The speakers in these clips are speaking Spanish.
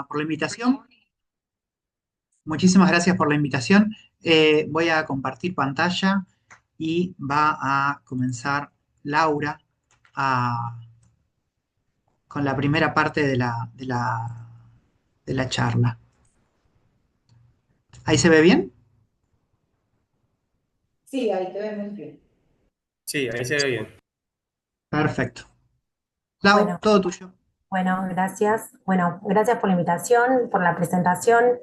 por la invitación. Muchísimas gracias por la invitación. Voy a compartir pantalla y va a comenzar Laura a- con la primera parte de la charla. ¿Ahí se ve bien? Sí, ahí te ves muy bien. Sí, ahí se ve bien. Perfecto. Lau, Bueno, todo tuyo. bueno, gracias. Bueno, gracias por la invitación, por la presentación.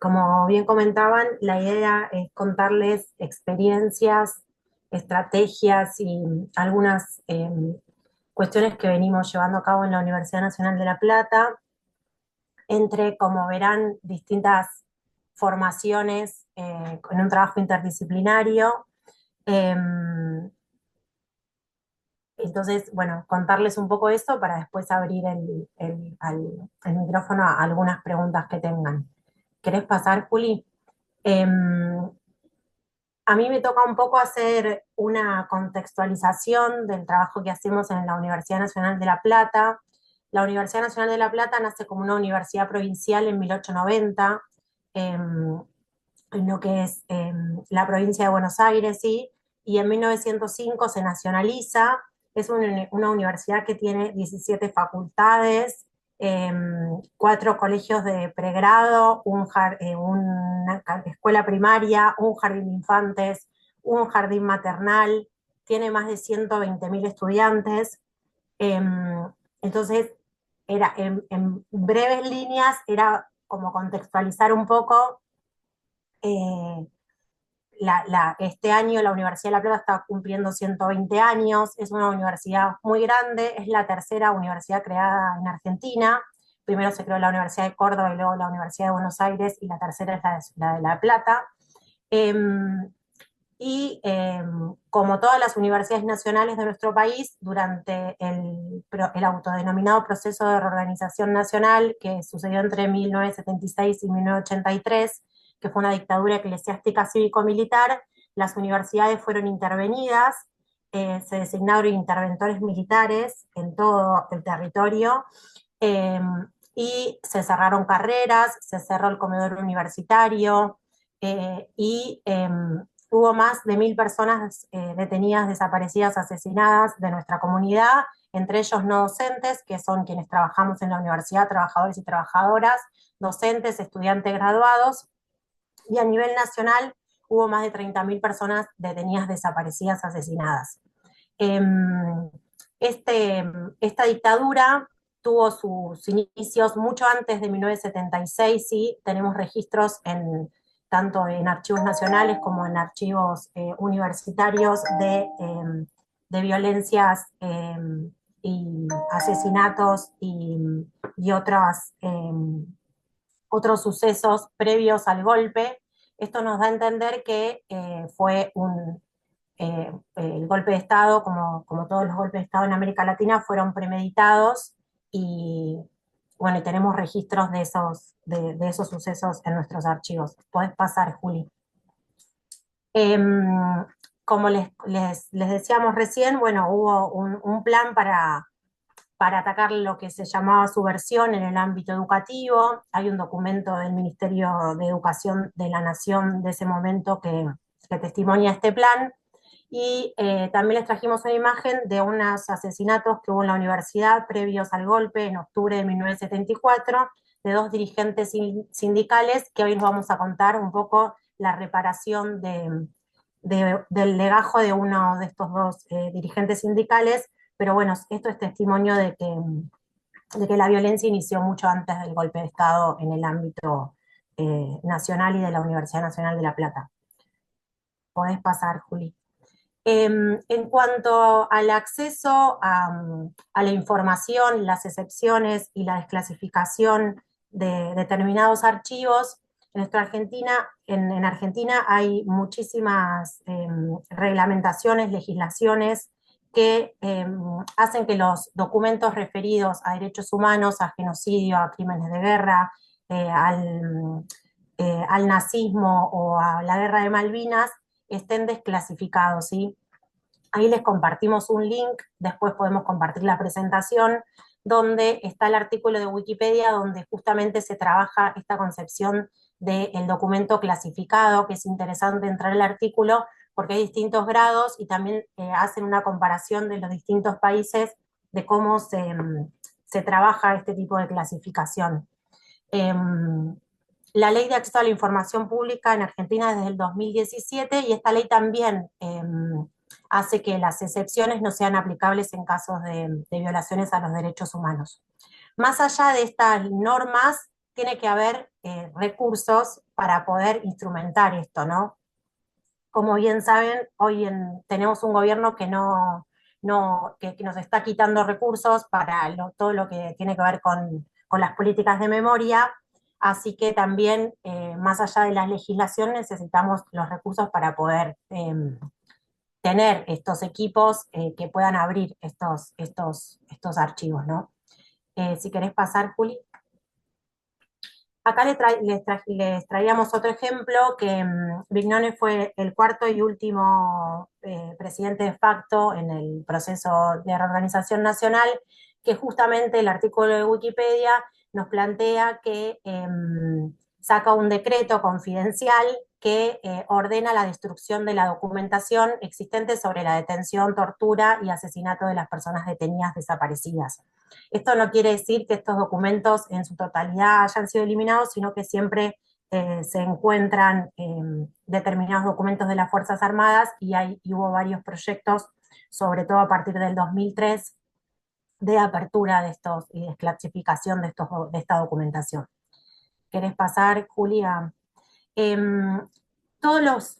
Como bien comentaban, la idea es contarles experiencias, estrategias y algunas cuestiones que venimos llevando a cabo en la Universidad Nacional de La Plata, entre, como verán, distintas formaciones en un trabajo interdisciplinario. Em, Entonces, bueno, contarles un poco eso para después abrir el micrófono a algunas preguntas que tengan. ¿Querés pasar, Juli? Em, a mí me toca un poco hacer una contextualización del trabajo que hacemos en la Universidad Nacional de La Plata. La Universidad Nacional de La Plata nace como una universidad provincial en 1890, em, en lo que es la provincia de Buenos Aires, ¿sí? Y en 1905 se nacionaliza. Es una universidad que tiene 17 facultades, eh, 4 colegios de pregrado, una escuela primaria, un jardín de infantes, un jardín maternal, tiene más de 120.000 estudiantes. Eh, entonces, en breves líneas, era como contextualizar un poco. eh, este año la Universidad de La Plata está cumpliendo 120 años, es una universidad muy grande, es la tercera universidad creada en Argentina. Primero se creó la Universidad de Córdoba y luego la Universidad de Buenos Aires, y la tercera es la de La Plata. Eh, Como todas las universidades nacionales de nuestro país, durante el autodenominado proceso de reorganización nacional que sucedió entre 1976 y 1983, que fue una dictadura eclesiástica cívico-militar, las universidades fueron intervenidas, se designaron interventores militares en todo el territorio, eh, y se cerraron carreras, se cerró el comedor universitario, y hubo más de 1.000 personas detenidas, desaparecidas, asesinadas de nuestra comunidad, entre ellos no docentes, que son quienes trabajamos en la universidad, trabajadores y trabajadoras, docentes, estudiantes graduados, y a nivel nacional hubo más de 30.000 personas detenidas, desaparecidas, asesinadas. Este, esta dictadura tuvo sus inicios mucho antes de 1976, sí, tenemos registros tanto en archivos nacionales como en archivos universitarios de violencias y asesinatos y otros sucesos previos al golpe. Esto nos da a entender que fue el golpe de Estado, como todos los golpes de Estado en América Latina, fueron premeditados, y bueno, y tenemos registros de esos sucesos en nuestros archivos. Podés pasar, Juli. Como les decíamos recién, bueno, hubo un plan para atacar lo que se llamaba subversión en el ámbito educativo. Hay un documento del Ministerio de Educación de la Nación de ese momento que testimonia este plan. Y también les trajimos una imagen de unos asesinatos que hubo en la universidad previos al golpe en octubre de 1974, de 2 dirigentes sindicales, que hoy les vamos a contar un poco la reparación del legajo de uno de estos 2 dirigentes sindicales. Pero bueno, esto es testimonio de que la violencia inició mucho antes del golpe de Estado en el ámbito nacional y de la Universidad Nacional de La Plata. Podés pasar, Juli. En cuanto al acceso a la información, las excepciones y la desclasificación de determinados archivos, en Argentina hay muchísimas reglamentaciones, legislaciones que hacen que los documentos referidos a derechos humanos, a genocidio, a crímenes de guerra, al nazismo o a la guerra de Malvinas estén desclasificados, ¿sí? Ahí les compartimos un link, después podemos compartir la presentación, donde está el artículo de Wikipedia donde justamente se trabaja esta concepción del documento clasificado, que es interesante entrar al artículo porque hay distintos grados y también hacen una comparación de los distintos países de cómo se trabaja este tipo de clasificación. La ley de acceso a la información pública en Argentina es desde el 2017 y esta ley también hace que las excepciones no sean aplicables en casos de violaciones a los derechos humanos. Más allá de estas normas, tiene que haber recursos para poder instrumentar esto, ¿no? Como bien saben, hoy tenemos un gobierno que que nos está quitando recursos para todo lo que tiene que ver con las políticas de memoria, así que también, más allá de la legislación, necesitamos los recursos para poder tener estos equipos que puedan abrir estos archivos, ¿no? Si querés pasar, Juli. Acá les traíamos otro ejemplo, que Vignone fue el cuarto y último presidente de facto en el proceso de reorganización nacional, que justamente el artículo de Wikipedia nos plantea que saca un decreto confidencial que ordena la destrucción de la documentación existente sobre la detención, tortura y asesinato de las personas detenidas desaparecidas. Esto no quiere decir que estos documentos en su totalidad hayan sido eliminados, sino que siempre se encuentran determinados documentos de las Fuerzas Armadas y hubo varios proyectos, sobre todo a partir del 2003, de apertura de estos y desclasificación de esta documentación. ¿Querés pasar, Julia? Todos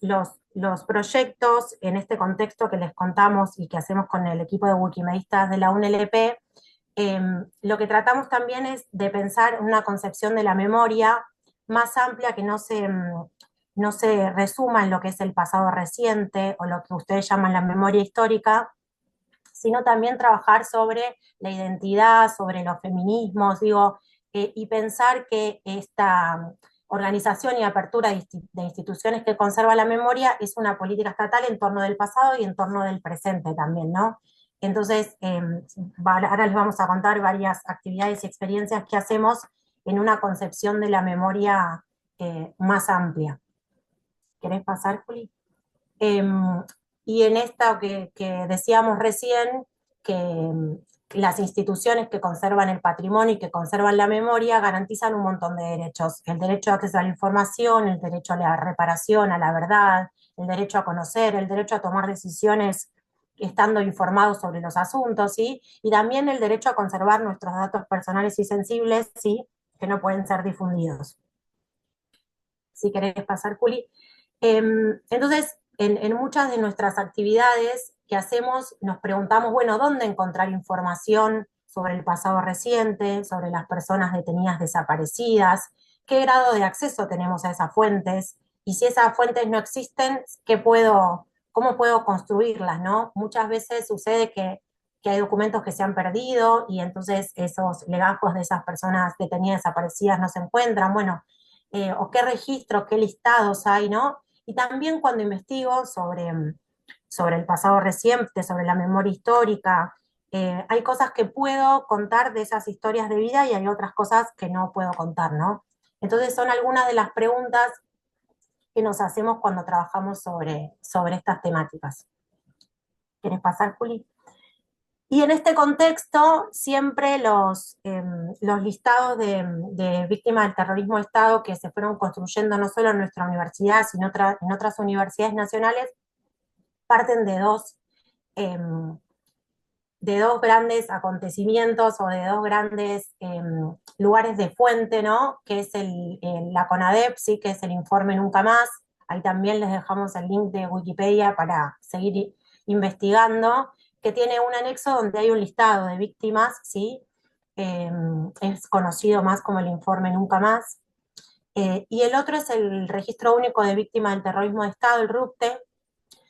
los proyectos en este contexto que les contamos y que hacemos con el equipo de wikimedistas de la UNLP, lo que tratamos también es de pensar una concepción de la memoria más amplia que no se resuma en lo que es el pasado reciente o lo que ustedes llaman la memoria histórica, sino también trabajar sobre la identidad, sobre los feminismos, y pensar que esta organización y apertura de instituciones que conserva la memoria es una política estatal en torno del pasado y en torno del presente también, ¿no? Entonces, ahora les vamos a contar varias actividades y experiencias que hacemos en una concepción de la memoria más amplia. ¿Querés pasar, Juli? Y en esta que decíamos recién, que las instituciones que conservan el patrimonio y que conservan la memoria garantizan un montón de derechos. El derecho a acceso a la información, el derecho a la reparación, a la verdad, el derecho a conocer, el derecho a tomar decisiones estando informados sobre los asuntos, ¿sí? Y también el derecho a conservar nuestros datos personales y sensibles, ¿sí? Que no pueden ser difundidos. Si querés pasar, Juli. Entonces, en muchas de nuestras actividades que hacemos, nos preguntamos, bueno, ¿dónde encontrar información sobre el pasado reciente, sobre las personas detenidas desaparecidas? ¿Qué grado de acceso tenemos a esas fuentes? Y si esas fuentes no existen, ¿cómo puedo construirlas, no? Muchas veces sucede que hay documentos que se han perdido y entonces esos legajos de esas personas detenidas desaparecidas no se encuentran. Bueno, o qué registros, qué listados hay, ¿no? Y también cuando investigo sobre el pasado reciente, sobre la memoria histórica, hay cosas que puedo contar de esas historias de vida y hay otras cosas que no puedo contar, ¿no? Entonces son algunas de las preguntas que nos hacemos cuando trabajamos sobre estas temáticas. ¿Quieres pasar, Juli? Y en este contexto, siempre los listados de víctimas del terrorismo de Estado que se fueron construyendo no solo en nuestra universidad, sino en otras universidades nacionales, parten de dos grandes acontecimientos o de dos grandes lugares de fuente, ¿no? Que es la CONADEP, ¿sí? Que es el informe Nunca Más. Ahí también les dejamos el link de Wikipedia para seguir investigando, que tiene un anexo donde hay un listado de víctimas, ¿sí? Es conocido más como el informe Nunca Más. Y el otro es el Registro Único de Víctimas del Terrorismo de Estado, el RUPTE,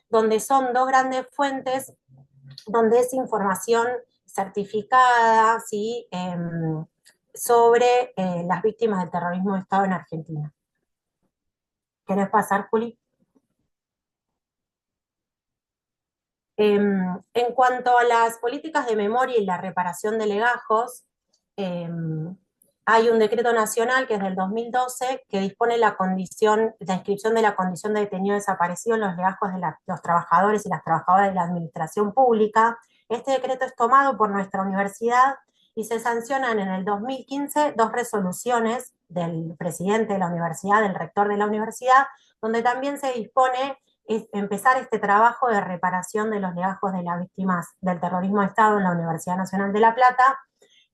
donde son dos grandes fuentes, donde es información certificada, ¿sí? Sobre las víctimas del terrorismo de Estado en Argentina. ¿Querés pasar, Juli? En cuanto a las políticas de memoria y la reparación de legajos, hay un decreto nacional que es del 2012 que dispone la inscripción de la condición de detenido desaparecido en los legajos de los trabajadores y las trabajadoras de la administración pública. Este decreto es tomado por nuestra universidad y se sancionan en el 2015 dos resoluciones del presidente de la universidad, del rector de la universidad, donde también se dispone empezar este trabajo de reparación de los legajos de las víctimas del terrorismo de Estado en la Universidad Nacional de La Plata,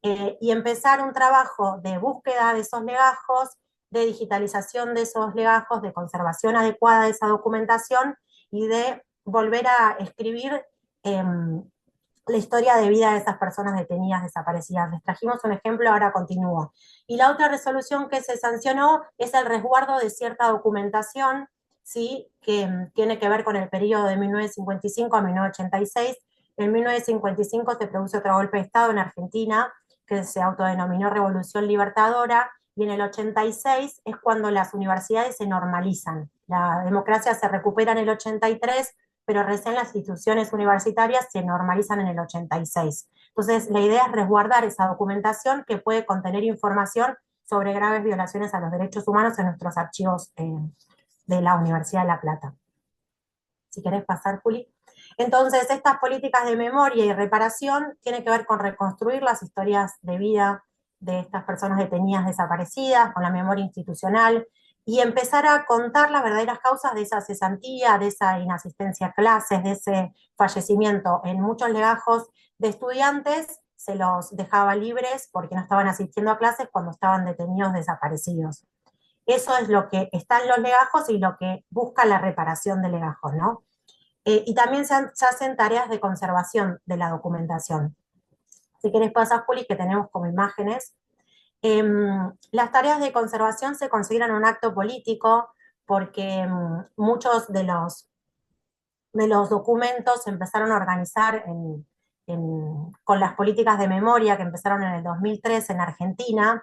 y empezar un trabajo de búsqueda de esos legajos, de digitalización de esos legajos, de conservación adecuada de esa documentación y de volver a escribir la historia de vida de esas personas detenidas, desaparecidas. Les trajimos un ejemplo, ahora continúo. Y la otra resolución que se sancionó es el resguardo de cierta documentación, ¿sí? Que tiene que ver con el periodo de 1955 a 1986. En 1955 se produce otro golpe de Estado en Argentina, que se autodenominó Revolución Libertadora, y en el 86 es cuando las universidades se normalizan. La democracia se recupera en el 83, pero recién las instituciones universitarias se normalizan en el 86. Entonces, la idea es resguardar esa documentación que puede contener información sobre graves violaciones a los derechos humanos en nuestros archivos de la Universidad de La Plata. Si querés pasar, Juli. Entonces, estas políticas de memoria y reparación tienen que ver con reconstruir las historias de vida de estas personas detenidas, desaparecidas, con la memoria institucional, y empezar a contar las verdaderas causas de esa cesantía, de esa inasistencia a clases, de ese fallecimiento. En muchos legajos de estudiantes se los dejaba libres porque no estaban asistiendo a clases cuando estaban detenidos, desaparecidos. Eso es lo que está en los legajos y lo que busca la reparación de legajos, ¿no? Y también se hacen tareas de conservación de la documentación. Si querés pasar, Juli, que tenemos como imágenes. Las tareas de conservación se consideran un acto político porque muchos de los documentos se empezaron a organizar con las políticas de memoria que empezaron en el 2003 en Argentina.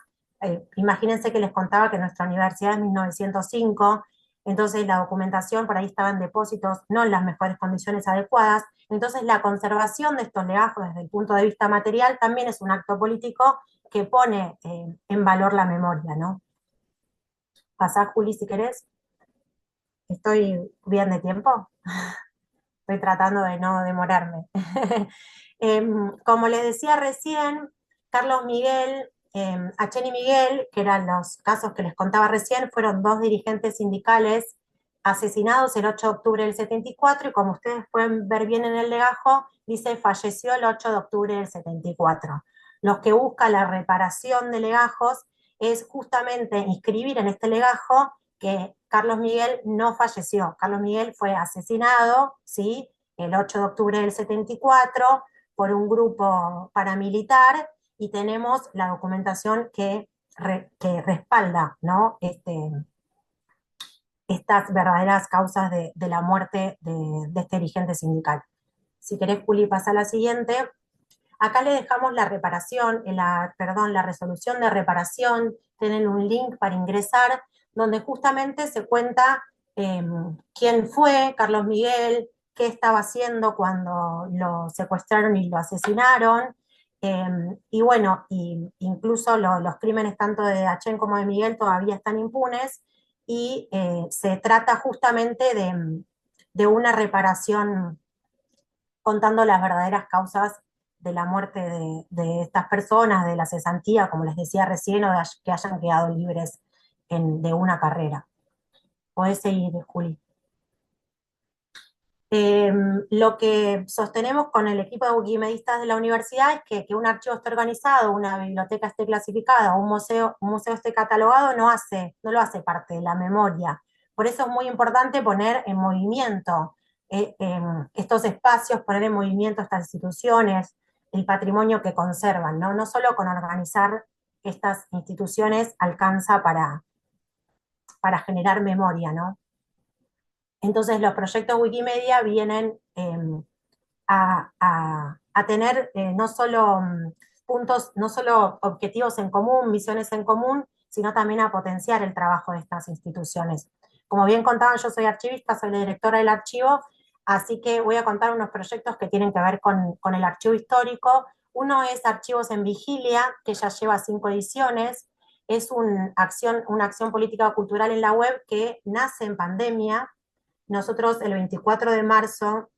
Imagínense que les contaba que nuestra universidad es 1905, entonces la documentación por ahí estaba en depósitos no en las mejores condiciones adecuadas. Entonces la conservación de estos legajos desde el punto de vista material también es un acto político que pone en valor la memoria, ¿no? Pasá, Juli, si querés. ¿Estoy bien de tiempo? Estoy tratando de no demorarme. Como les decía recién, Carlos Miguel, Achén y Miguel, que eran los casos que les contaba recién, fueron dos dirigentes sindicales asesinados el 8 de octubre del 74, y como ustedes pueden ver bien en el legajo, dice falleció el 8 de octubre del 74. Los que buscan la reparación de legajos es justamente inscribir en este legajo que Carlos Miguel no falleció. Carlos Miguel fue asesinado, ¿sí? El 8 de octubre del 74 por un grupo paramilitar, y tenemos la documentación que respalda, ¿no? Estas verdaderas causas de la muerte de este dirigente sindical. Si querés, Juli, pasa a la siguiente. Acá le dejamos la reparación, la resolución de reparación, tienen un link para ingresar, donde justamente se cuenta quién fue Carlos Miguel, qué estaba haciendo cuando lo secuestraron y lo asesinaron, y bueno, incluso los crímenes tanto de Achén como de Miguel todavía están impunes, y se trata justamente de una reparación contando las verdaderas causas de la muerte de estas personas, de la cesantía, como les decía recién, o de que hayan quedado libres de una carrera. Podés seguir, Juli. Lo que sostenemos con el equipo de wikimedistas de la universidad es que un archivo esté organizado, una biblioteca esté clasificada, un museo esté catalogado, no lo hace parte de la memoria. Por eso es muy importante poner en movimiento estos espacios, poner en movimiento estas instituciones, el patrimonio que conservan, ¿no? No solo con organizar estas instituciones alcanza para generar memoria, ¿no? Entonces los proyectos Wikimedia vienen a tener no solo puntos, no solo objetivos en común, misiones en común, sino también a potenciar el trabajo de estas instituciones. Como bien contaban, yo soy archivista, soy la directora del archivo. Así que voy a contar unos proyectos que tienen que ver con el archivo histórico. Uno es Archivos en Vigilia, que ya lleva 5 ediciones. Es una acción política cultural en la web que nace en pandemia. Nosotros el 24 de marzo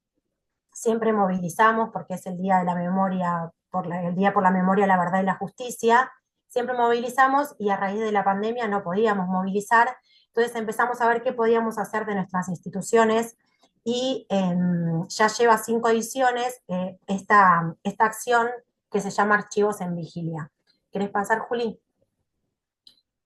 siempre movilizamos, porque es el día de la memoria, el día por la memoria, la verdad y la justicia, siempre movilizamos y a raíz de la pandemia no podíamos movilizar, entonces empezamos a ver qué podíamos hacer de nuestras instituciones y ya lleva 5 ediciones esta acción que se llama Archivos en Vigilia. ¿Querés pasar, Juli?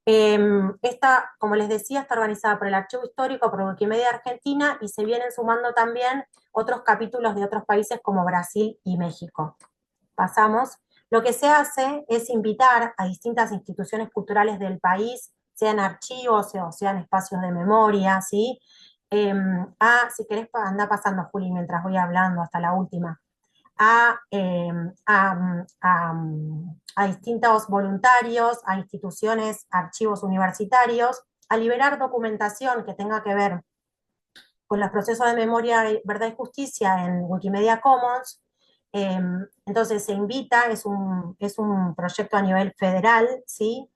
Esta, como les decía, está organizada por el Archivo Histórico, por Wikimedia Argentina, y se vienen sumando también otros capítulos de otros países como Brasil y México. Pasamos. Lo que se hace es invitar a distintas instituciones culturales del país, sean archivos o sean espacios de memoria, ¿sí? Si querés, anda pasando, Juli, mientras voy hablando hasta la última a, eh, a, a, a distintos voluntarios, a instituciones, archivos universitarios, a liberar documentación que tenga que ver con los procesos de memoria, verdad y justicia en Wikimedia Commons. Eh, entonces se invita, es un proyecto a nivel federal, ¿sí?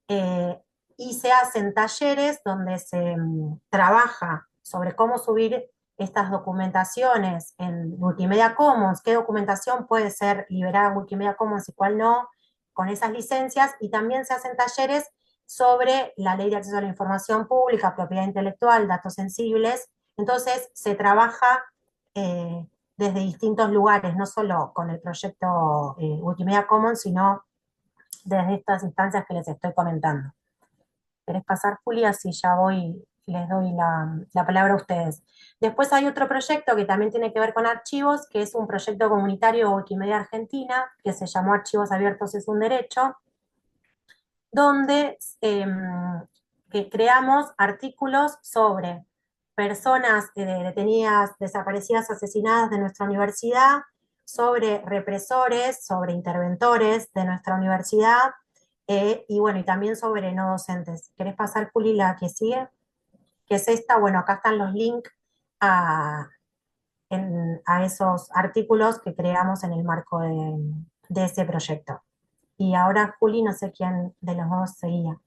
Eh, y se hacen talleres donde se trabaja sobre cómo subir estas documentaciones en Wikimedia Commons, qué documentación puede ser liberada en Wikimedia Commons y cuál no, con esas licencias, y también se hacen talleres sobre la ley de acceso a la información pública, propiedad intelectual, datos sensibles. Entonces se trabaja desde distintos lugares, no solo con el proyecto Wikimedia Commons, sino desde estas instancias que les estoy comentando. ¿Querés pasar, Julia? Si ya voy, les doy la palabra a ustedes. Después hay otro proyecto que también tiene que ver con archivos, que es un proyecto comunitario Wikimedia Argentina, que se llamó Archivos Abiertos es un Derecho, donde que creamos artículos sobre personas detenidas, desaparecidas, asesinadas de nuestra universidad, sobre represores, sobre interventores de nuestra universidad, y bueno, y también sobre no docentes. ¿Querés pasar, Juli, la que sigue? Que es esta, bueno, acá están los links a, a esos artículos que creamos en el marco de ese proyecto. Y ahora, Juli, no sé quién de los dos seguía.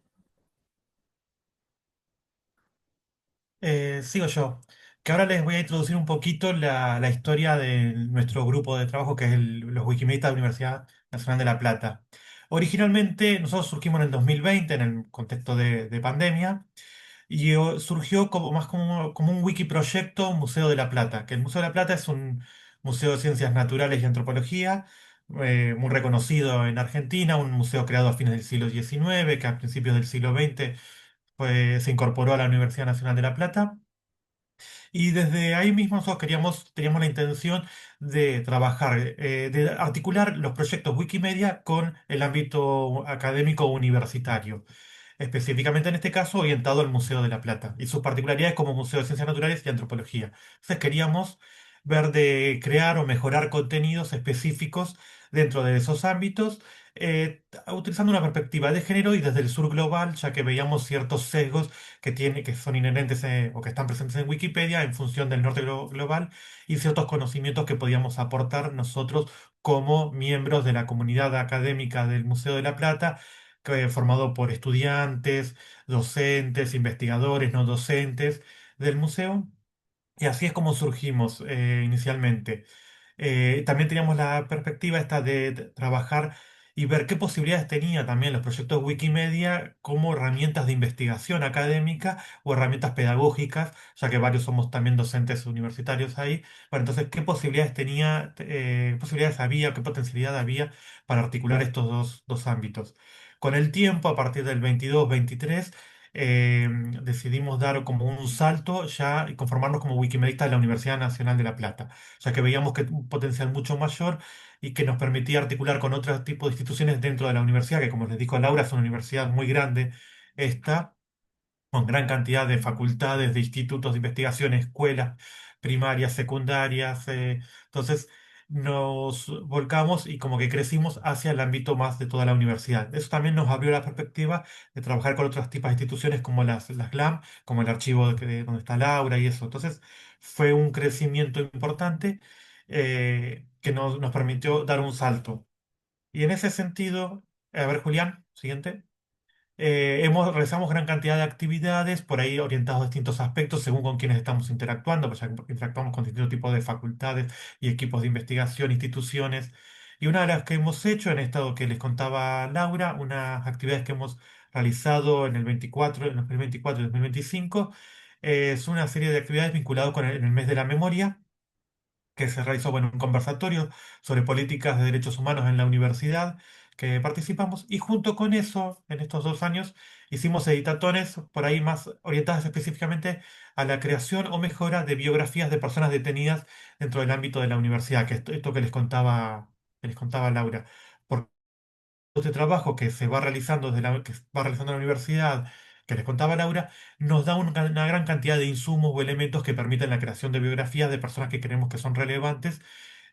Sigo yo, que ahora les voy a introducir un poquito la historia de nuestro grupo de trabajo, que es los Wikimedias de la Universidad Nacional de La Plata. Originalmente, nosotros surgimos en el 2020, en el contexto de pandemia, y surgió como un wikiproyecto Museo de La Plata, que el Museo de La Plata es un museo de ciencias naturales y antropología, muy reconocido en Argentina, un museo creado a fines del siglo XIX, que a principios del siglo XX se incorporó a la Universidad Nacional de La Plata. Y desde ahí mismo nosotros teníamos la intención de trabajar, de articular los proyectos Wikimedia con el ámbito académico universitario, específicamente en este caso orientado al Museo de la Plata y sus particularidades como Museo de Ciencias Naturales y Antropología. Entonces queríamos ver de crear o mejorar contenidos específicos dentro de esos ámbitos, utilizando una perspectiva de género y desde el sur global, ya que veíamos ciertos sesgos que son inherentes o que están presentes en Wikipedia en función del norte global y ciertos conocimientos que podíamos aportar nosotros como miembros de la comunidad académica del Museo de la Plata, formado por estudiantes, docentes, investigadores, no docentes del museo. Y así es como surgimos inicialmente. También teníamos la perspectiva esta de trabajar y ver qué posibilidades tenía también los proyectos Wikimedia como herramientas de investigación académica o herramientas pedagógicas, ya que varios somos también docentes universitarios ahí. Bueno, entonces, ¿qué posibilidades tenía, qué posibilidades había, qué potencialidad había para articular estos dos ámbitos? Con el tiempo, a partir del 22-23, eh, decidimos dar como un salto ya y conformarnos como Wikimedistas de la Universidad Nacional de La Plata, ya que veíamos que un potencial mucho mayor y que nos permitía articular con otros tipos de instituciones dentro de la universidad, que como les dijo Laura, es una universidad muy grande, esta, con gran cantidad de facultades, de institutos de investigación, escuelas primarias, secundarias. Entonces, nos volcamos y como que crecimos hacia el ámbito más de toda la universidad. Eso también nos abrió la perspectiva de trabajar con otros tipos de instituciones como las GLAM, como el archivo donde está Laura y eso. Entonces fue un crecimiento importante que nos permitió dar un salto. Y en ese sentido, a ver, Julián, siguiente. Realizamos gran cantidad de actividades por ahí orientados a distintos aspectos según con quienes estamos interactuando, pues ya que interactuamos con distintos tipos de facultades y equipos de investigación, instituciones. Y una de las que hemos hecho en estado que les contaba Laura, unas actividades que hemos realizado en el 24, en el 2024 y 2025, es una serie de actividades vinculadas con en el mes de la memoria que se realizó, bueno, un conversatorio sobre políticas de derechos humanos en la universidad que participamos y junto con eso, en estos 2 años, hicimos editatones por ahí más orientadas específicamente a la creación o mejora de biografías de personas detenidas dentro del ámbito de la universidad, que esto que les contaba Laura. Porque este trabajo que se va realizando que va realizando la universidad, que les contaba Laura, nos da una gran cantidad de insumos o elementos que permiten la creación de biografías de personas que creemos que son relevantes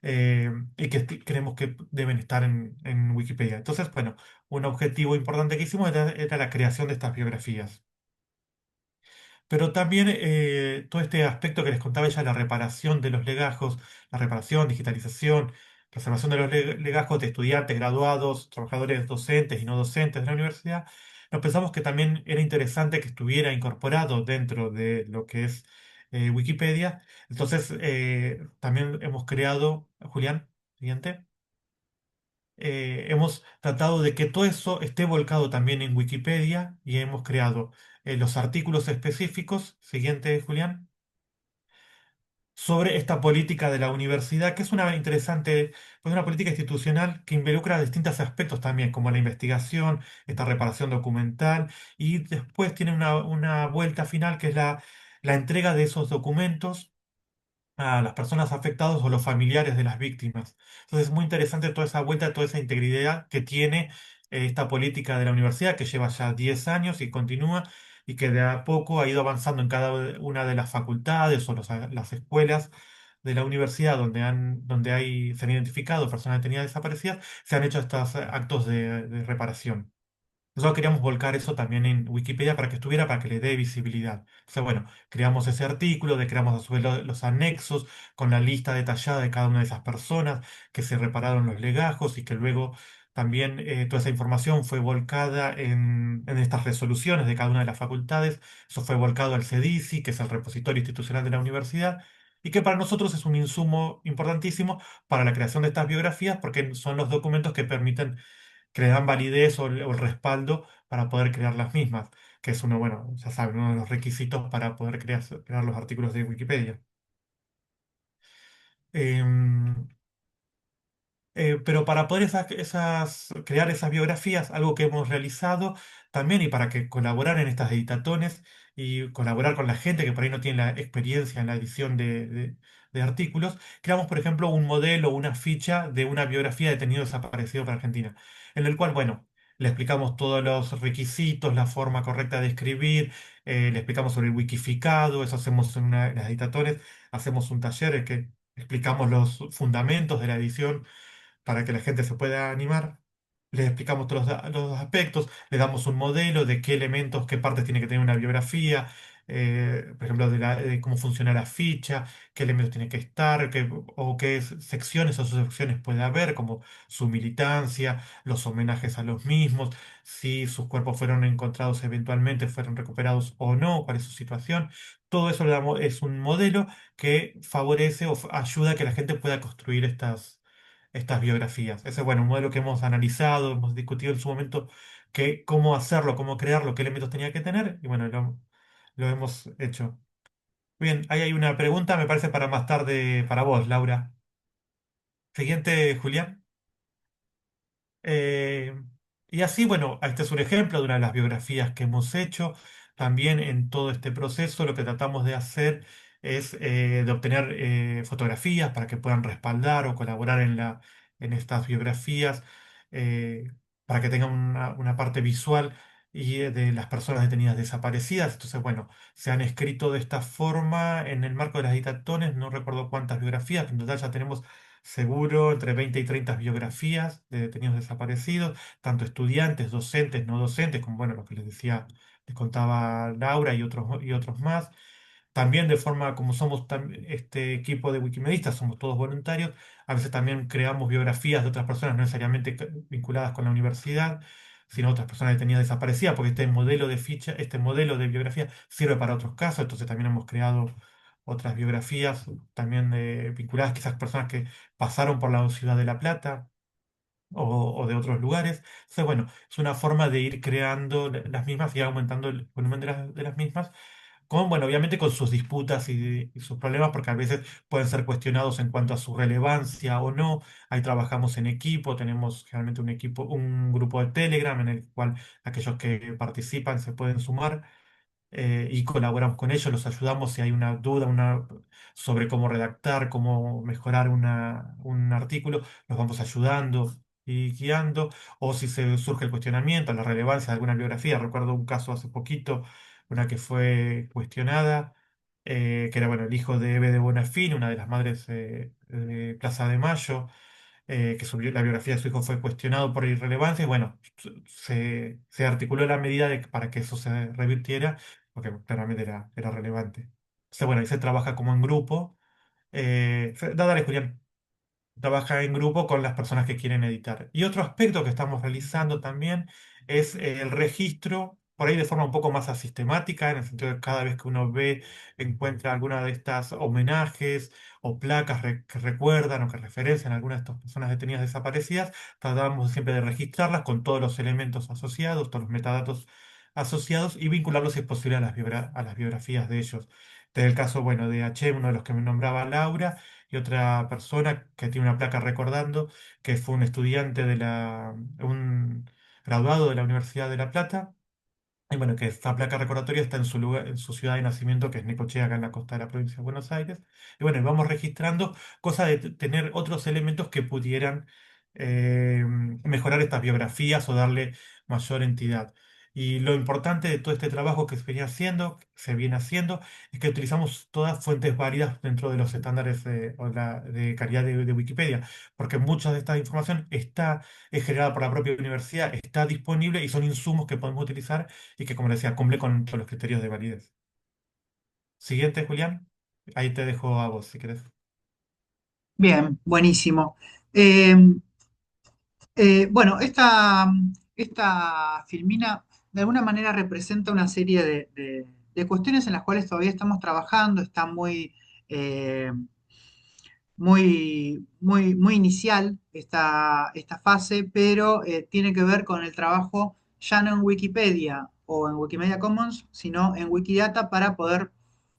y que creemos que deben estar en Wikipedia. Entonces, bueno, un objetivo importante que hicimos era la creación de estas biografías. Pero también todo este aspecto que les contaba ella, la reparación de los legajos, la reparación, digitalización, preservación de los legajos de estudiantes, graduados, trabajadores docentes y no docentes de la universidad, nos pensamos que también era interesante que estuviera incorporado dentro de lo que es Wikipedia. Entonces, también hemos creado, Julián, siguiente. Hemos tratado de que todo eso esté volcado también en Wikipedia y hemos creado los artículos específicos, siguiente, Julián, sobre esta política de la universidad, que es una interesante, pues una política institucional que involucra distintos aspectos también, como la investigación, esta reparación documental, y después tiene una vuelta final que es la entrega de esos documentos a las personas afectadas o los familiares de las víctimas. Entonces es muy interesante toda esa vuelta, toda esa integridad que tiene esta política de la universidad, que lleva ya 10 años y continúa, y que de a poco ha ido avanzando en cada una de las facultades o las escuelas de la universidad se han identificado personas detenidas desaparecidas, se han hecho estos actos de reparación. Nosotros queríamos volcar eso también en Wikipedia para que estuviera, para que le dé visibilidad. O sea, bueno, creamos ese artículo, creamos a su vez los anexos con la lista detallada de cada una de esas personas que se repararon los legajos y que luego también toda esa información fue volcada en estas resoluciones de cada una de las facultades. Eso fue volcado al CEDICI, que es el repositorio institucional de la universidad, y que para nosotros es un insumo importantísimo para la creación de estas biografías porque son los documentos que permiten que le dan validez o el respaldo para poder crear las mismas, que es uno, bueno, ya saben, uno de los requisitos para poder crear los artículos de Wikipedia. Em, pero para poder crear esas biografías, algo que hemos realizado también y para que colaborar en estas editatones y colaborar con la gente que por ahí no tiene la experiencia en la edición de artículos, creamos, por ejemplo, un modelo, una ficha de una biografía de detenido desaparecido para Argentina, en el cual, bueno, le explicamos todos los requisitos, la forma correcta de escribir, le explicamos sobre el wikificado, eso hacemos en las editatones, hacemos un taller en que explicamos los fundamentos de la edición para que la gente se pueda animar. Les explicamos todos los aspectos, les damos un modelo de qué elementos, qué partes tiene que tener una biografía, por ejemplo, de cómo funciona la ficha, qué elementos tiene que estar, o qué secciones o subsecciones puede haber, como su militancia, los homenajes a los mismos, si sus cuerpos fueron encontrados eventualmente, fueron recuperados o no, cuál es su situación. Todo eso es un modelo que favorece o ayuda a que la gente pueda construir estas biografías. Ese es, bueno, un modelo que hemos analizado, hemos discutido en su momento cómo hacerlo, cómo crearlo, qué elementos tenía que tener, y bueno, lo hemos hecho. Bien, ahí hay una pregunta, me parece para más tarde para vos, Laura. Siguiente, Julián. Eh, y así, bueno, este es un ejemplo de una de las biografías que hemos hecho. También en todo este proceso lo que tratamos de hacer es de obtener fotografías para que puedan respaldar o colaborar en estas biografías, eh, para que tengan una parte visual y de las personas detenidas desaparecidas. Entonces, bueno, se han escrito de esta forma en el marco de las editatones, no recuerdo cuántas biografías, en total ya tenemos seguro entre 20 y 30 biografías de detenidos desaparecidos, tanto estudiantes, docentes, no docentes, como bueno, lo que les decía, les contaba Laura y otros más. También de forma, como somos este equipo de Wikimedistas, somos todos voluntarios, a veces también creamos biografías de otras personas, no necesariamente vinculadas con la universidad, sino otras personas detenidas desaparecidas, porque este modelo de ficha, este modelo de biografía sirve para otros casos, entonces también hemos creado otras biografías también vinculadas quizás personas que pasaron por la ciudad de La Plata o de otros lugares. Entonces, bueno, es una forma de ir creando las mismas y aumentando el volumen de las mismas con, bueno, obviamente con sus disputas y sus problemas, porque a veces pueden ser cuestionados en cuanto a su relevancia o no. Ahí trabajamos en equipo, tenemos generalmente un equipo, un grupo de Telegram en el cual aquellos que participan se pueden sumar y colaboramos con ellos, los ayudamos si hay una duda sobre cómo redactar, cómo mejorar un artículo, los vamos ayudando y guiando, o si se surge el cuestionamiento, la relevancia de alguna biografía. Recuerdo un caso hace poquito, una que fue cuestionada, que era bueno, el hijo de Eve de Bonafini, una de las madres de Plaza de Mayo, que la biografía de su hijo fue cuestionado por irrelevancia y bueno, se articuló la medida para que eso se revirtiera, porque claramente era relevante. Entonces, bueno, ahí se trabaja como en grupo. Dale, Julián, trabaja en grupo con las personas que quieren editar. Y otro aspecto que estamos realizando también es el registro, por ahí de forma un poco más asistemática, en el sentido de que cada vez que uno ve, encuentra alguna de estas homenajes o placas que recuerdan o que referencian a algunas de estas personas detenidas desaparecidas, tratamos siempre de registrarlas con todos los elementos asociados, todos los metadatos asociados y vincularlos si es posible a a las biografías de ellos. Desde el caso, bueno, de H, uno de los que me nombraba Laura, y otra persona que tiene una placa recordando que fue un estudiante un graduado de la Universidad de La Plata. Y bueno, que esta placa recordatoria está en su lugar, en su ciudad de nacimiento, que es Necochea, acá en la costa de la provincia de Buenos Aires. Y bueno, y vamos registrando cosas de tener otros elementos que pudieran mejorar estas biografías o darle mayor entidad. Y lo importante de todo este trabajo que se viene haciendo, es que utilizamos todas fuentes válidas dentro de los estándares de calidad de Wikipedia, porque mucha de esta información es generada por la propia universidad, está disponible y son insumos que podemos utilizar y que, como decía, cumple con todos los criterios de validez. Siguiente, Julián. Ahí te dejo a vos, si querés. Bien, buenísimo. Eh, bueno, esta filmina de alguna manera representa una serie de cuestiones en las cuales todavía estamos trabajando, está eh, muy inicial esta fase, pero tiene que ver con el trabajo ya no en Wikipedia o en Wikimedia Commons, sino en Wikidata para poder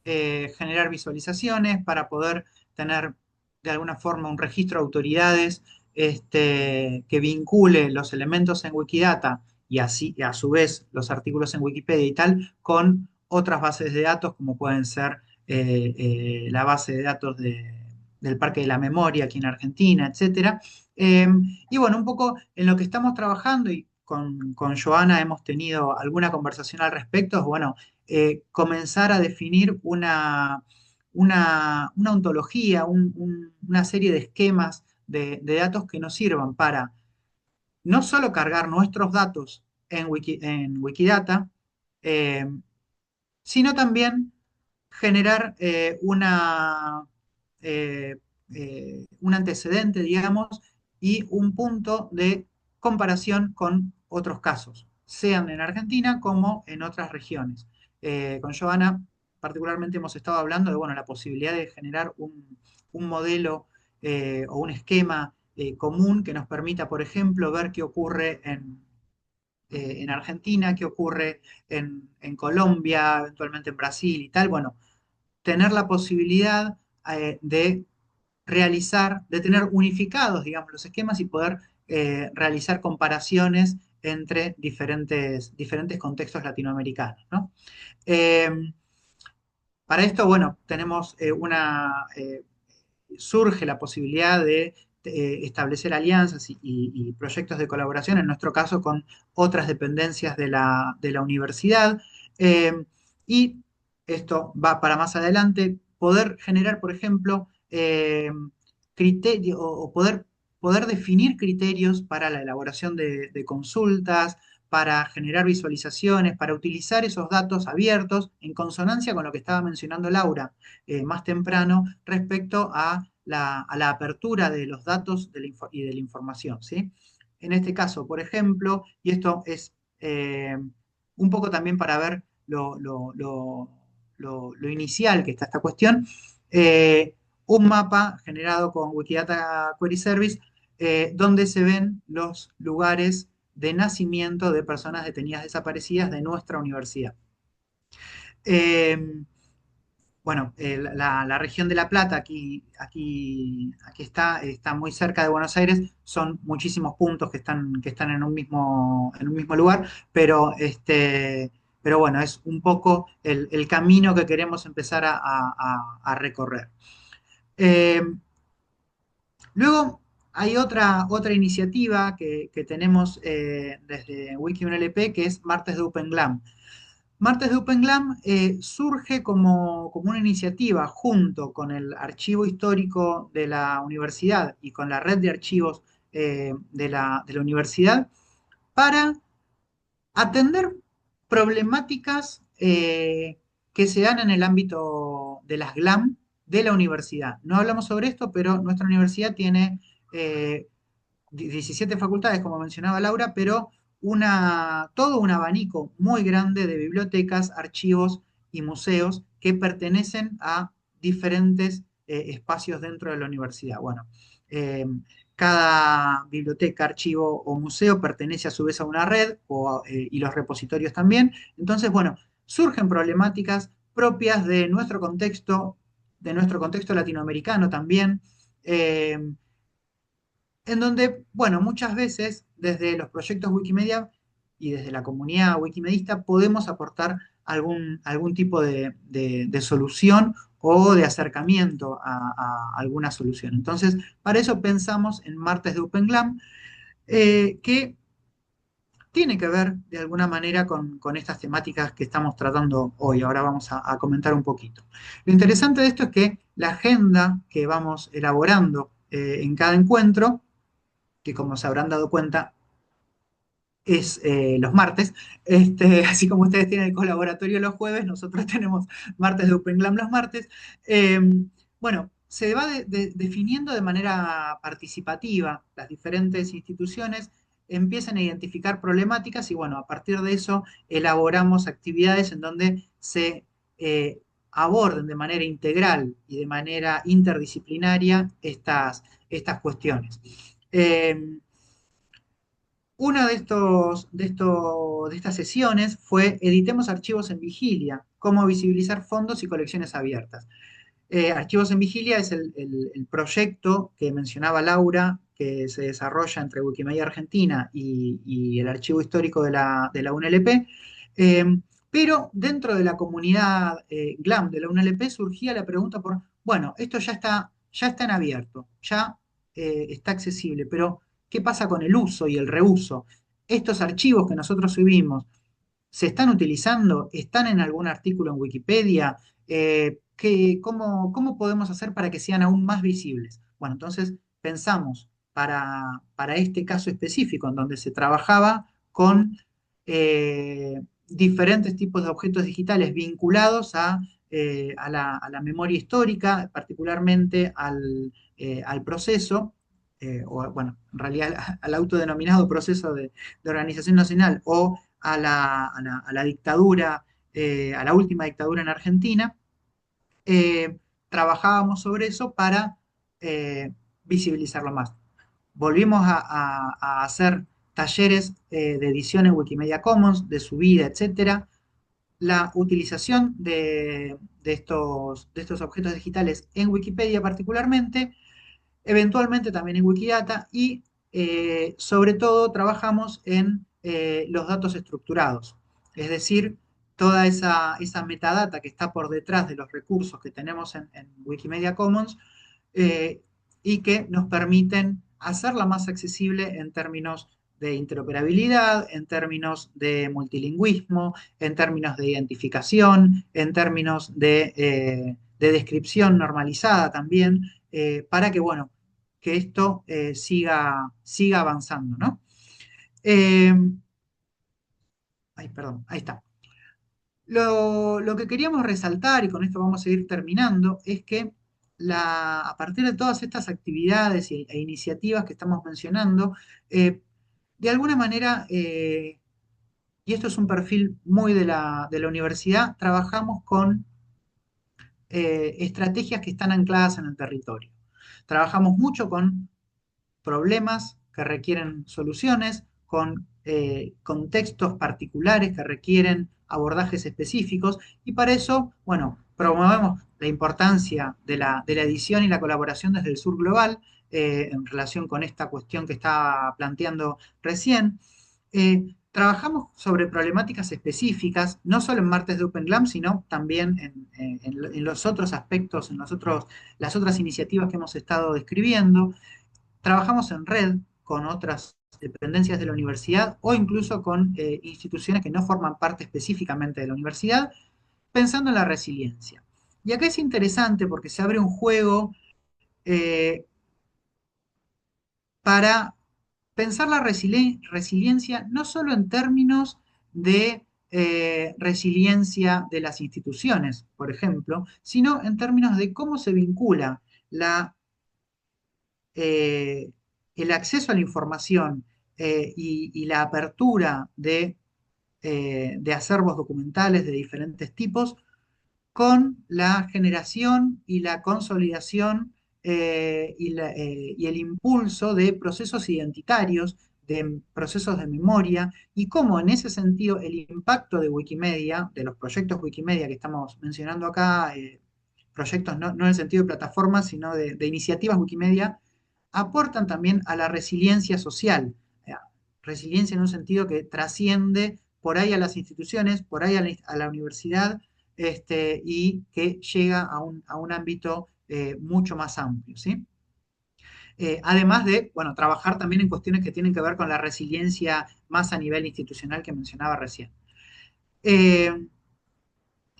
generar visualizaciones, para poder tener de alguna forma un registro de autoridades que vincule los elementos en Wikidata y así a su vez los artículos en Wikipedia y tal con otras bases de datos como pueden ser la base de datos del Parque de la Memoria aquí en Argentina, etcétera. Eh, y bueno, un poco en lo que estamos trabajando y con Joana hemos tenido alguna conversación al respecto, es bueno, comenzar a definir una ontología, una serie de esquemas de datos que nos sirvan para no solo cargar nuestros datos en Wikidata, eh, sino también generar eh, un antecedente, digamos, y un punto de comparación con otros casos, sean en Argentina como en otras regiones. Con Giovanna, particularmente, hemos estado hablando de bueno, la posibilidad de generar un modelo o un esquema común que nos permita, por ejemplo, ver qué ocurre en Argentina, qué ocurre en Colombia, eventualmente en Brasil y tal. Bueno, tener la posibilidad de realizar, de tener unificados, digamos, los esquemas y poder realizar comparaciones entre diferentes contextos latinoamericanos, ¿no? Eh, para esto, bueno, tenemos surge la posibilidad de establecer alianzas y proyectos de colaboración, en nuestro caso con otras dependencias de la universidad. Y esto va para más adelante, poder generar, por ejemplo, o poder definir criterios para la elaboración de consultas, para generar visualizaciones, para utilizar esos datos abiertos en consonancia con lo que estaba mencionando Laura más temprano respecto a la apertura de los datos y de la información, ¿sí? En este caso, por ejemplo, y esto es un poco también para ver lo inicial que está esta cuestión, un mapa generado con Wikidata Query Service donde se ven los lugares de nacimiento de personas detenidas desaparecidas de nuestra universidad. Bueno, la región de La Plata, aquí está muy cerca de Buenos Aires, son muchísimos puntos que están en un mismo lugar, pero bueno, es un poco el camino que queremos empezar a recorrer. Eh, Luego hay otra iniciativa que tenemos desde WikiUNLP, que es Martes de OpenGlam. Martes de OpenGlam surge como una iniciativa junto con el archivo histórico de la universidad y con la red de archivos de la universidad para atender problemáticas que se dan en el ámbito de las GLAM de la universidad. No hablamos sobre esto, pero nuestra universidad tiene 17 facultades, como mencionaba Laura, pero todo un abanico muy grande de bibliotecas, archivos y museos que pertenecen a diferentes espacios dentro de la universidad. Bueno, eh, cada biblioteca, archivo o museo pertenece a su vez a una red y los repositorios también. Entonces, bueno, surgen problemáticas propias de nuestro contexto latinoamericano también. eh, en donde, bueno, muchas veces desde los proyectos Wikimedia y desde la comunidad wikimedista podemos aportar algún tipo de solución o de acercamiento a alguna solución. Entonces, para eso pensamos en Martes de OpenGlam, que tiene que ver de alguna manera con estas temáticas que estamos tratando hoy. Ahora vamos a comentar un poquito. Lo interesante de esto es que la agenda que vamos elaborando en cada encuentro, que como se habrán dado cuenta es los martes, así como ustedes tienen el colaboratorio los jueves, nosotros tenemos martes de OpenGlam los martes. Eh, bueno, se va definiendo de manera participativa, las diferentes instituciones empiezan a identificar problemáticas y bueno, a partir de eso elaboramos actividades en donde se aborden de manera integral y de manera interdisciplinaria estas cuestiones. Una de estas sesiones fue Editemos archivos en vigilia, cómo visibilizar fondos y colecciones abiertas. Archivos en Vigilia es el proyecto que mencionaba Laura, que se desarrolla entre Wikimedia Argentina y el Archivo Histórico de la UNLP. Eh, pero dentro de la comunidad GLAM de la UNLP surgía la pregunta bueno, esto ya está en abierto, ya está accesible, pero ¿qué pasa con el uso y el reuso? Estos archivos que nosotros subimos, ¿se están utilizando? ¿Están en algún artículo en Wikipedia? ¿Cómo podemos hacer para que sean aún más visibles? Bueno, entonces pensamos para este caso específico, en donde se trabajaba con diferentes tipos de objetos digitales vinculados a la memoria histórica, particularmente al proceso, o bueno, en realidad al autodenominado proceso de organización nacional o a la dictadura, a la última dictadura en Argentina, trabajábamos sobre eso para visibilizarlo más. Volvimos a hacer talleres de edición en Wikimedia Commons, de subida, etcétera. La utilización de estos objetos digitales en Wikipedia particularmente, eventualmente también en Wikidata y sobre todo trabajamos en los datos estructurados, es decir, toda esa metadata que está por detrás de los recursos que tenemos en Wikimedia Commons eh, y que nos permiten hacerla más accesible en términos de interoperabilidad, en términos de multilingüismo, en términos de identificación, en términos de descripción normalizada también, para que, bueno, que esto siga avanzando, ¿no? Eh, Ay, perdón, ahí está. Lo que queríamos resaltar, y con esto vamos a ir terminando, es que a partir de todas estas actividades e iniciativas que estamos mencionando, de alguna manera, y esto es un perfil muy de la universidad, trabajamos con estrategias que están ancladas en el territorio. Trabajamos mucho con problemas que requieren soluciones, con contextos particulares que requieren abordajes específicos, y para eso, bueno, promovemos la importancia de la edición y la colaboración desde el sur global, en relación con esta cuestión que estaba planteando recién. Trabajamos sobre problemáticas específicas, no solo en martes de Open Glam, sino también en los otros aspectos, las otras iniciativas que hemos estado describiendo. Trabajamos en red con otras dependencias de la universidad o incluso con instituciones que no forman parte específicamente de la universidad, pensando en la resiliencia. Y acá es interesante porque se abre un juego eh, para pensar la resiliencia no solo en términos de resiliencia de las instituciones, por ejemplo, sino en términos de cómo se vincula la eh, el acceso a la información y la apertura de acervos documentales de diferentes tipos con la generación y la consolidación y el impulso de procesos identitarios, de procesos de memoria, y cómo en ese sentido el impacto de Wikimedia, de los proyectos Wikimedia que estamos mencionando acá, proyectos no en el sentido de plataformas, sino de iniciativas Wikimedia, aportan también a la resiliencia social. Resiliencia en un sentido que trasciende por ahí a las instituciones, por ahí a la universidad, y que llega a un ámbito mucho más amplio, ¿sí? Además de, bueno, trabajar también en cuestiones que tienen que ver con la resiliencia más a nivel institucional que mencionaba recién. Eh,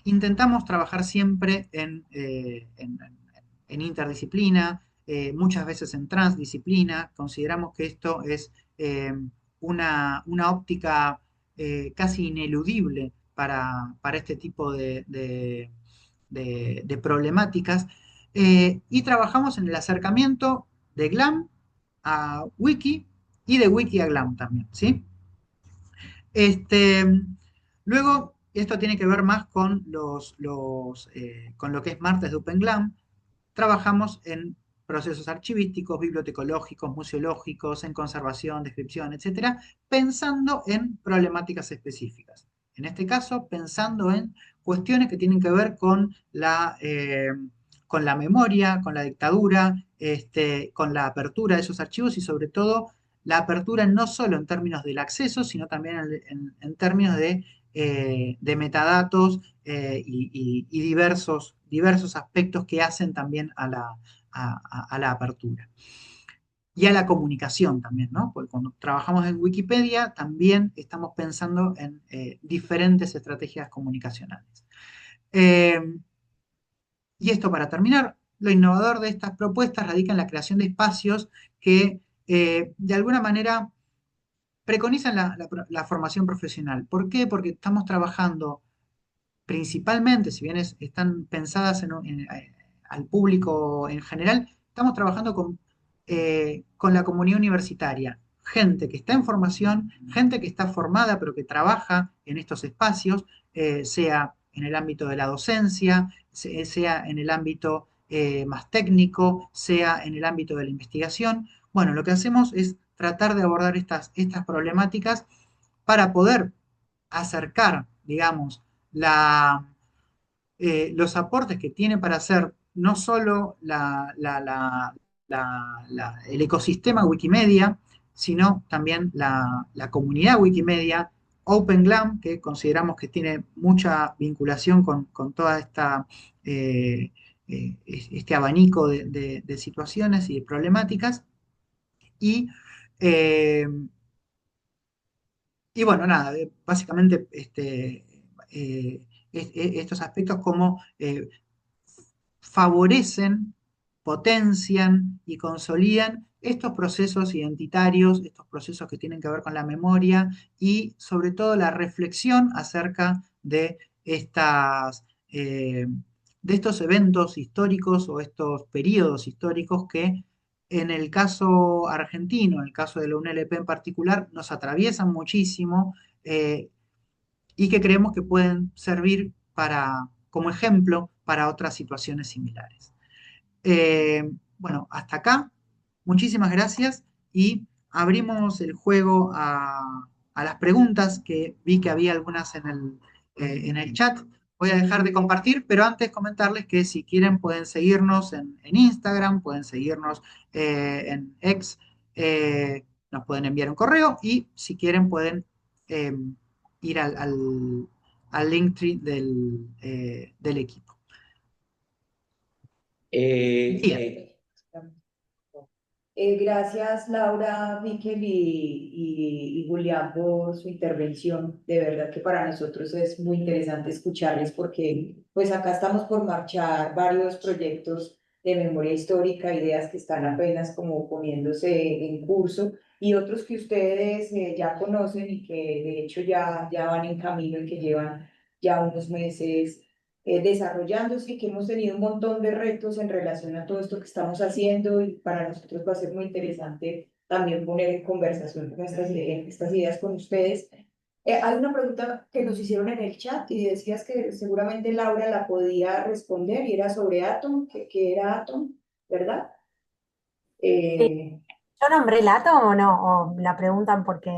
Intentamos trabajar siempre en interdisciplina, muchas veces en transdisciplina. Consideramos que esto es una óptica casi ineludible para este tipo de problemáticas. Y trabajamos en el acercamiento de GLAM a Wiki y de Wiki a GLAM también, ¿sí? Este, Luego, esto tiene que ver más con lo que es martes de OpenGLAM. Trabajamos en procesos archivísticos, bibliotecológicos, museológicos, en conservación, descripción, etcétera, pensando en problemáticas específicas. En este caso, pensando en cuestiones que tienen que ver con la memoria, con la dictadura, con la apertura de esos archivos y sobre todo la apertura no solo en términos del acceso, sino también en términos de metadatos y diversos aspectos que hacen también a la apertura. Y a la comunicación también, ¿no? Porque cuando trabajamos en Wikipedia también estamos pensando en diferentes estrategias comunicacionales. Eh, y esto para terminar, lo innovador de estas propuestas radica en la creación de espacios que de alguna manera preconizan la formación profesional. ¿Por qué? Porque estamos trabajando principalmente, si bien están pensadas al público en general, estamos trabajando con la comunidad universitaria. Gente que está en formación, gente que está formada pero que trabaja en estos espacios, sea en el ámbito de la docencia, sea en el ámbito más técnico, sea en el ámbito de la investigación. Bueno, lo que hacemos es tratar de abordar estas problemáticas para poder acercar, digamos, los aportes que tiene para hacer no solo el ecosistema Wikimedia, sino también la comunidad Wikimedia, OpenGLAM, que consideramos que tiene mucha vinculación con toda este abanico de situaciones y de problemáticas. Y, eh, y bueno, nada, básicamente estos aspectos como favorecen potencian y consolidan estos procesos identitarios, estos procesos que tienen que ver con la memoria y sobre todo la reflexión acerca de de estos eventos históricos o estos periodos históricos que en el caso argentino, en el caso de la UNLP en particular, nos atraviesan muchísimo eh, y que creemos que pueden servir como ejemplo para otras situaciones similares. Bueno, hasta acá. Muchísimas gracias y abrimos el juego a las preguntas, que vi que había algunas en el chat. Voy a dejar de compartir, pero antes comentarles que si quieren pueden seguirnos en Instagram, pueden seguirnos en X, nos pueden enviar un correo y si quieren pueden eh, ir al Linktree del equipo. Bien. Gracias Laura, Miquel y Julián por su intervención. De verdad que para nosotros es muy interesante escucharles porque pues acá estamos por marchar varios proyectos de memoria histórica, ideas que están apenas como poniéndose en curso y otros que ustedes ya conocen y que de hecho ya van en camino y que llevan ya unos meses desarrollándose y que hemos tenido un montón de retos en relación a todo esto que estamos haciendo y para nosotros va a ser muy interesante también poner en conversación estas ideas con ustedes. Hay una pregunta que nos hicieron en el chat y decías que seguramente Laura la podía responder y era sobre Atom, que era Atom, ¿verdad? ¿Yo nombré el átomo o no? ¿O la preguntan porque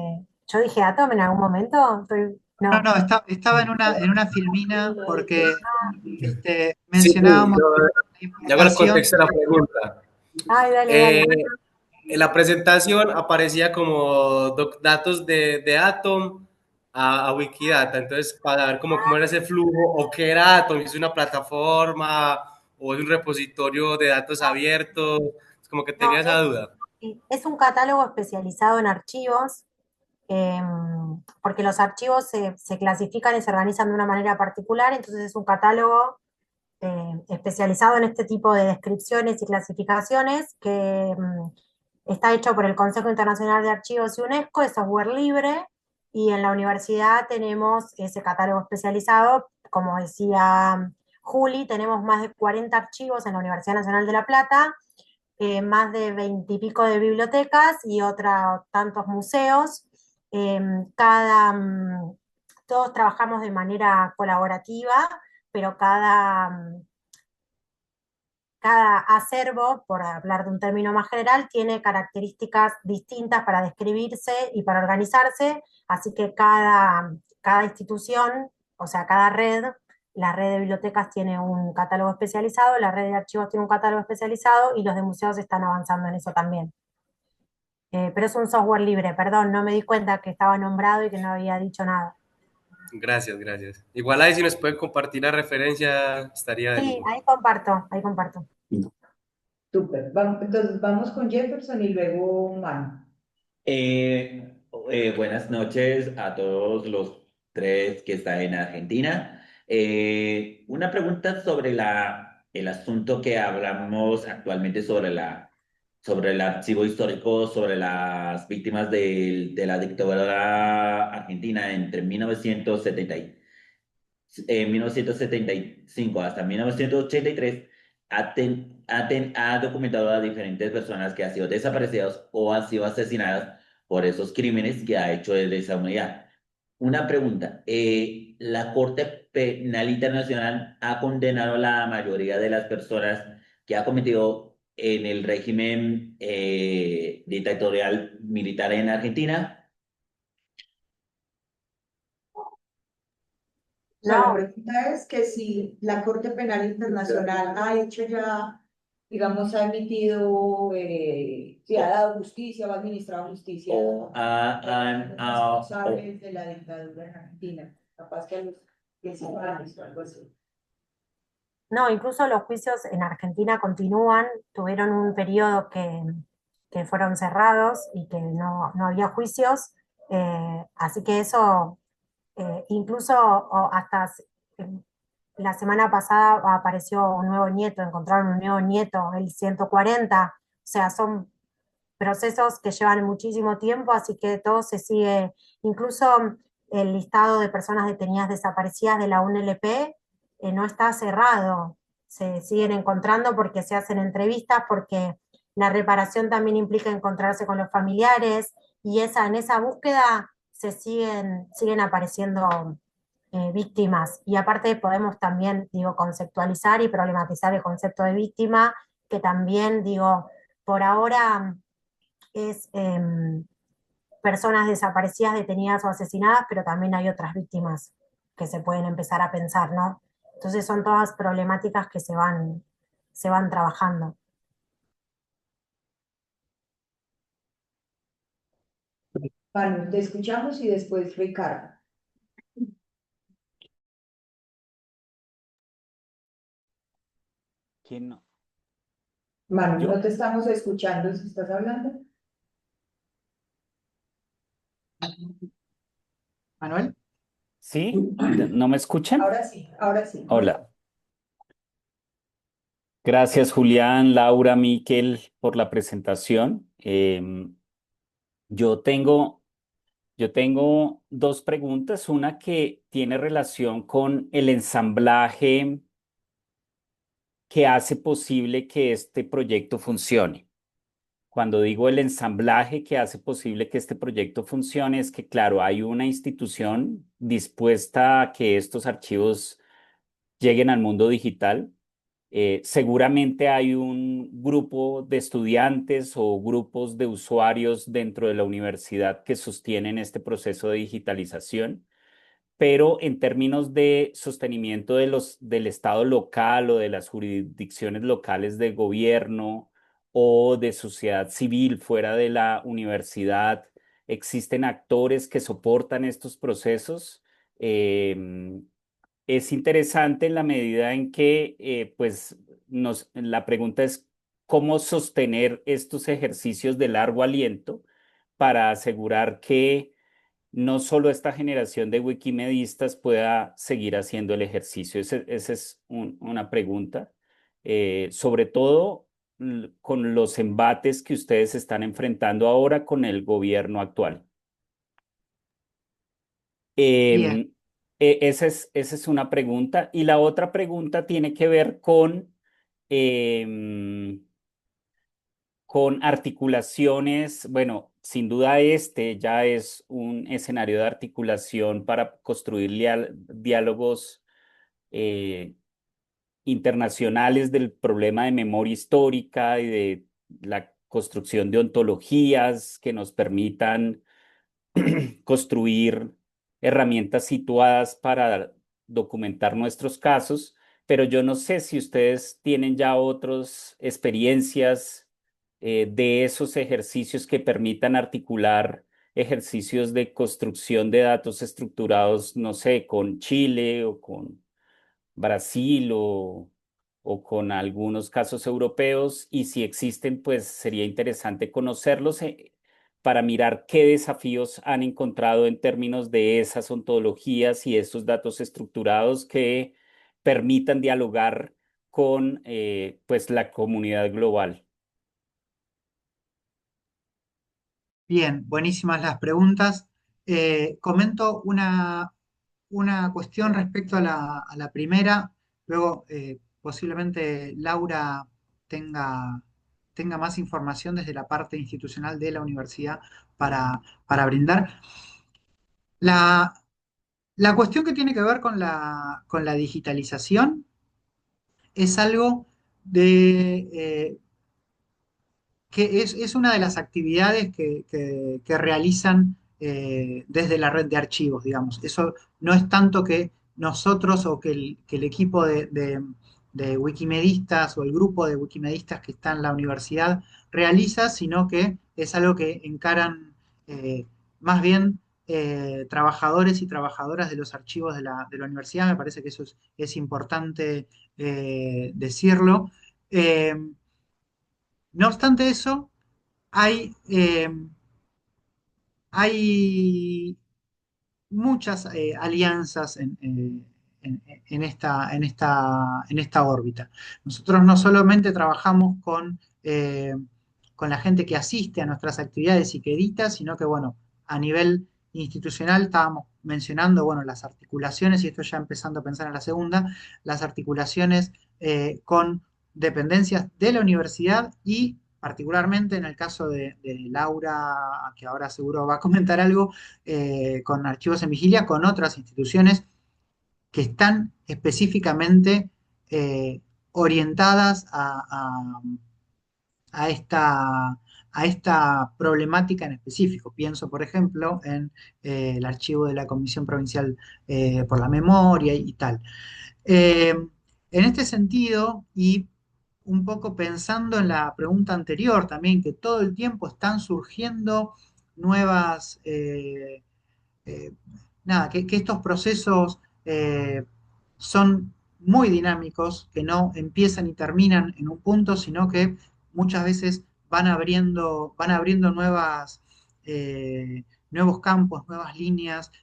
yo dije átomo en algún momento? No, No. estaba en una filmina porque Sí, mencionábamos la yo hago el importación. contexto de la pregunta. Ay, dale, Eh, dale. en la presentación aparecía como datos de Atom a Wikidata, entonces para ver cómo era ese flujo o qué era Atom, si es una plataforma o es un repositorio de datos abiertos, es como que No, tenía esa duda. es un catálogo especializado en archivos, porque los archivos se clasifican y se organizan de una manera particular, entonces es un catálogo especializado en este tipo de descripciones y clasificaciones que está hecho por el Consejo Internacional de Archivos y UNESCO, es software libre, y en la universidad tenemos ese catálogo especializado. Como decía Juli, tenemos más de 40 archivos en la Universidad Nacional de La Plata, más de 20 y pico de bibliotecas y otros tantos museos. Eh, cada, Todos trabajamos de manera colaborativa, pero cada acervo, por hablar de un término más general, tiene características distintas para describirse y para organizarse, así que cada institución, o sea, cada red, la red de bibliotecas tiene un catálogo especializado, la red de archivos tiene un catálogo especializado y los de museos están avanzando en eso también. Pero es un software libre, perdón, no me di cuenta que estaba nombrado y que no había dicho nada. Gracias, gracias. Igual ahí si nos pueden compartir la referencia, estaría de Sí, lujo. ahí comparto, ahí comparto. Súper. Entonces vamos con Jefferson y luego Manu. Buenas noches a todos los tres que están en Argentina. Una pregunta sobre el asunto que hablamos actualmente sobre el archivo histórico, sobre las víctimas de la dictadura argentina entre 1975 hasta 1983 ha documentado a diferentes personas que han sido desaparecidas o han sido asesinadas por esos crímenes que ha hecho de esa unidad. Una pregunta, ¿la Corte Penal Internacional ha condenado a la mayoría de las personas que ha cometido en el régimen dictatorial militar en Argentina? O sea, la No, pregunta es que si la Corte Penal Internacional ha hecho ya, digamos, ha emitido, si ha dado justicia o ha administrado justicia a los responsables de la dictadura en Argentina, capaz que a los que se van o algo así. no, incluso los juicios en Argentina continúan, tuvieron un periodo que fueron cerrados y que no había juicios, así que eso incluso hasta la semana pasada apareció un nuevo nieto, encontraron un nuevo nieto, el 140, o sea, son procesos que llevan muchísimo tiempo, así que todo se sigue, incluso el listado de personas detenidas desaparecidas de la UNLP no está cerrado, se siguen encontrando porque se hacen entrevistas, porque la reparación también implica encontrarse con los familiares y en esa búsqueda siguen apareciendo víctimas. Y aparte podemos también, digo, conceptualizar y problematizar el concepto de víctima, que también, digo, por ahora es personas desaparecidas, detenidas o asesinadas, pero también hay otras víctimas que se pueden empezar a pensar, ¿no? Entonces son todas problemáticas que se van trabajando. Manu, te escuchamos y después Ricardo. ¿Quién no? Manu, no ¿Yo? te estamos escuchando si estás hablando. Manuel. ¿Sí? ¿No me escuchan? Ahora sí, ahora sí. Hola. Gracias, Julián, Laura, Miquel, por la presentación. Yo tengo, yo tengo dos preguntas. Una que tiene relación con el ensamblaje que hace posible que este proyecto funcione. Cuando digo el ensamblaje que hace posible que este proyecto funcione, es que, claro, hay una institución dispuesta a que estos archivos lleguen al mundo digital. Seguramente hay un grupo de estudiantes o grupos de usuarios dentro de la universidad que sostienen este proceso de digitalización, pero en términos de sostenimiento del Estado local o de las jurisdicciones locales de gobierno o de sociedad civil fuera de la universidad, existen actores que soportan estos procesos. Em, es interesante en la medida en que, pues, la pregunta es cómo sostener estos ejercicios de largo aliento para asegurar que no solo esta generación de wikimedistas pueda seguir haciendo el ejercicio. Esa es una pregunta. Sobre todo con los embates que ustedes están enfrentando ahora con el gobierno actual. Bien, Esa es una pregunta. Y la otra pregunta tiene que ver em, con articulaciones. Bueno, sin duda este ya es un escenario de articulación para construir diálogos eh, internacionales del problema de memoria histórica y de la construcción de ontologías que nos permitan construir herramientas situadas para documentar nuestros casos, pero yo no sé si ustedes tienen ya otras experiencias de esos ejercicios que permitan articular ejercicios de construcción de datos estructurados, no sé, con Chile o con Brasil o con algunos casos europeos, y si existen, pues sería interesante conocerlos para mirar qué desafíos han encontrado en términos de esas ontologías y estos datos estructurados que permitan dialogar con pues la comunidad global. bien, buenísimas las preguntas. Comento una cuestión respecto a a la primera, luego posiblemente Laura tenga, tenga más información desde la parte institucional de la universidad para brindar. La, la cuestión que tiene que ver con con la digitalización es algo de, que es una de las actividades que realizan desde la red de archivos, digamos. Eso no es tanto que nosotros o que el equipo de wikimedistas o el grupo de wikimedistas que está en la universidad realiza, sino que es algo que encaran más bien trabajadores y trabajadoras de los archivos de la universidad. Me parece que eso es importante decirlo. Eh, no obstante eso, hay, hay muchas alianzas en esta órbita. Nosotros no solamente trabajamos con la gente que asiste a nuestras actividades y que edita, sino que, bueno, a nivel institucional estábamos mencionando, bueno, las articulaciones, y esto ya empezando a pensar en la segunda, las articulaciones con dependencias de la universidad y particularmente en el caso de Laura, que ahora seguro va a comentar algo, con archivos en vigilia, con otras instituciones que están específicamente orientadas a esta problemática en específico. Pienso, por ejemplo, en el archivo de la Comisión Provincial por la Memoria y tal. En este sentido, y un poco pensando en la pregunta anterior también, que todo el tiempo están surgiendo nuevas, nada, que estos procesos son muy dinámicos, que no empiezan y terminan en un punto, sino que muchas veces van abriendo nuevos campos, nuevas líneas,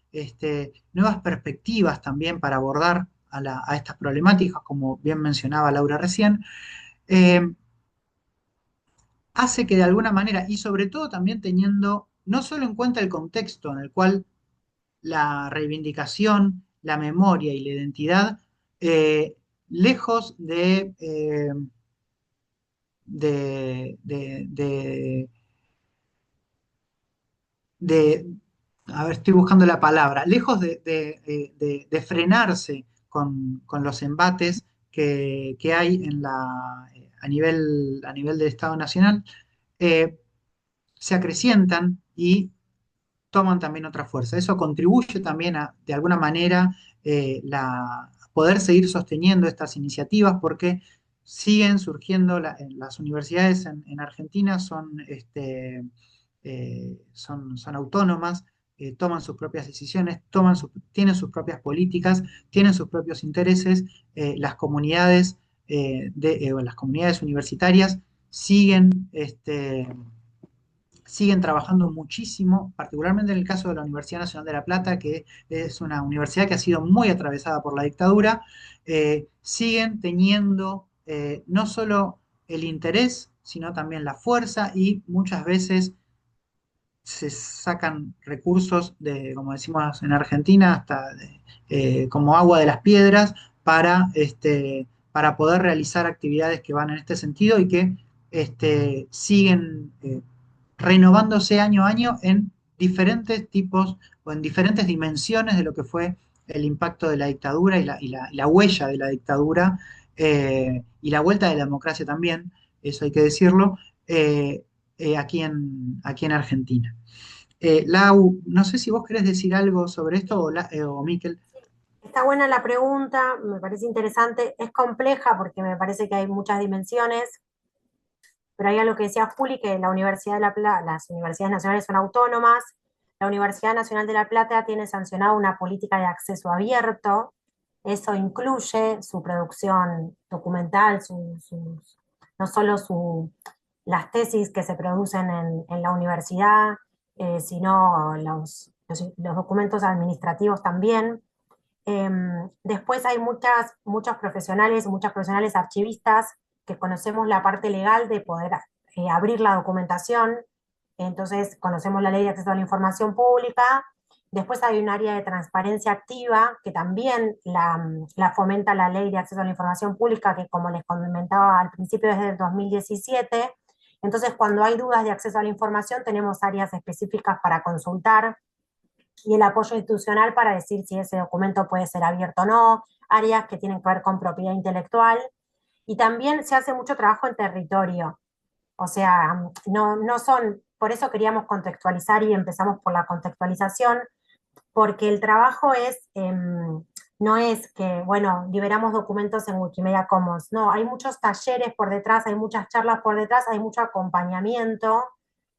nuevas perspectivas también para abordar a estas problemáticas, como bien mencionaba Laura recién. Hace que de alguna manera, y sobre todo también teniendo no solo en cuenta el contexto en el cual la reivindicación, la memoria y la identidad, lejos de, de- de- de- a ver, estoy buscando la palabra, lejos de frenarse con los embates que hay a nivel del Estado Nacional, eh, se acrecientan y toman también otra fuerza. Eso contribuye también a, de alguna manera, poder seguir sosteniendo estas iniciativas porque siguen surgiendo, las universidades en Argentina son autónomas, toman sus propias decisiones, tienen sus propias políticas, tienen sus propios intereses. Las comunidades universitarias siguen siguen trabajando muchísimo, particularmente en el caso de la Universidad Nacional de La Plata, que es una universidad que ha sido muy atravesada por la dictadura. Siguen teniendo no solo el interés, sino también la fuerza, y muchas veces se sacan recursos como decimos en Argentina, como agua de las piedras para poder realizar actividades que van en este sentido y que siguen renovándose año a año en diferentes tipos o en diferentes dimensiones de lo que fue el impacto de la dictadura y la huella de la dictadura, y la vuelta de la democracia también, eso hay que decirlo, aquí en Argentina. Lau, no sé si vos querés decir algo sobre esto o Miquel. Está buena la pregunta, me parece interesante, es compleja porque me parece que hay muchas dimensiones, pero hay algo que decía Juli, que la Universidad de las universidades nacionales son autónomas, la Universidad Nacional de La Plata tiene sancionada una política de acceso abierto, eso incluye su producción documental, no solo las tesis que se producen en la universidad, sino los documentos administrativos también. Después hay muchos profesionales, muchas profesionales archivistas que conocemos la parte legal de poder abrir la documentación, entonces conocemos la ley de acceso a la información pública. Después hay un área de transparencia activa que también la fomenta la ley de acceso a la información pública, que como les comentaba al principio desde el 2017. Entonces cuando hay dudas de acceso a la información tenemos áreas específicas para consultar, y el apoyo institucional para decir si ese documento puede ser abierto o no, áreas que tienen que ver con propiedad intelectual, y también se hace mucho trabajo en territorio, o sea, no son, por eso queríamos contextualizar y empezamos por la contextualización, porque el trabajo no es que, bueno, liberamos documentos en Wikimedia Commons, no, hay muchos talleres por detrás, hay muchas charlas por detrás, hay mucho acompañamiento,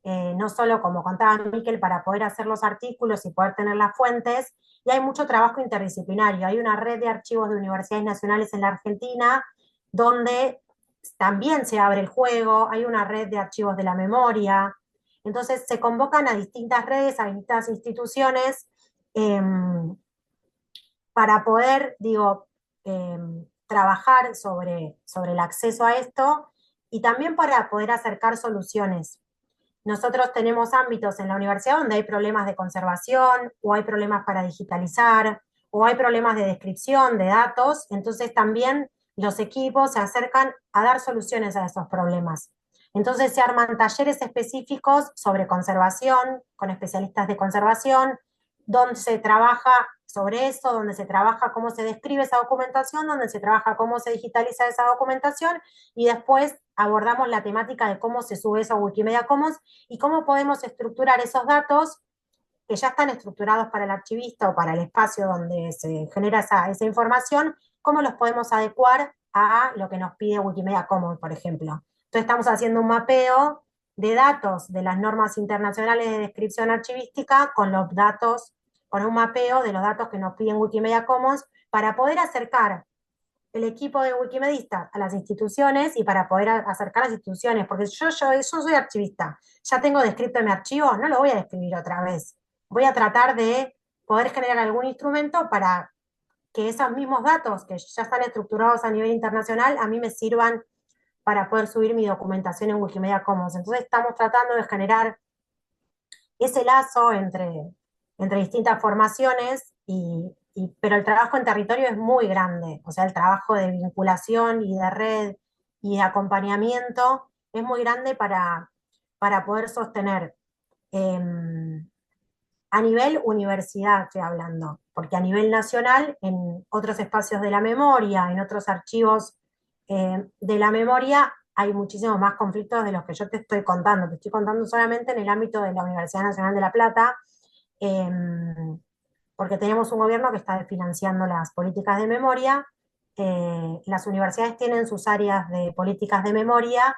no solo como contaba Miquel, para poder hacer los artículos y poder tener las fuentes, y hay mucho trabajo interdisciplinario. Hay una red de archivos de universidades nacionales en la Argentina donde también se abre el juego, hay una red de archivos de la memoria, entonces se convocan a distintas redes, a distintas instituciones, para poder, digo, trabajar sobre el acceso a esto y también para poder acercar soluciones. Nosotros tenemos ámbitos en la universidad donde hay problemas de conservación o hay problemas para digitalizar o hay problemas de descripción de datos, entonces también los equipos se acercan a dar soluciones a esos problemas. Entonces se arman talleres específicos sobre conservación, con especialistas de conservación, donde se trabaja sobre eso, donde se trabaja cómo se describe esa documentación, donde se trabaja cómo se digitaliza esa documentación, y después abordamos la temática de cómo se sube eso a Wikimedia Commons y cómo podemos estructurar esos datos que ya están estructurados para el archivista o para el espacio donde se genera esa información, cómo los podemos adecuar a lo que nos pide Wikimedia Commons, por ejemplo. Entonces estamos haciendo un mapeo de datos de las normas internacionales de descripción archivística con los datos, con un mapeo de los datos que nos piden Wikimedia Commons para poder acercar el equipo de Wikimedistas a las instituciones y para poder acercar a las instituciones, porque yo soy archivista, ya tengo descrito en mi archivo, no lo voy a describir otra vez. Voy a tratar de poder generar algún instrumento para que esos mismos datos que ya están estructurados a nivel internacional a mí me sirvan para poder subir mi documentación en Wikimedia Commons. Entonces estamos tratando de generar ese lazo entre distintas formaciones, pero el trabajo en territorio es muy grande, o sea, el trabajo de vinculación y de red y de acompañamiento es muy grande para poder sostener. A nivel universidad estoy hablando, porque a nivel nacional, en otros espacios de la memoria, en otros archivos de la memoria, hay muchísimos más conflictos de los que yo te estoy contando. Te estoy contando solamente en el ámbito de la Universidad Nacional de La Plata, porque tenemos un gobierno que está financiando las políticas de memoria. Las universidades tienen sus áreas de políticas de memoria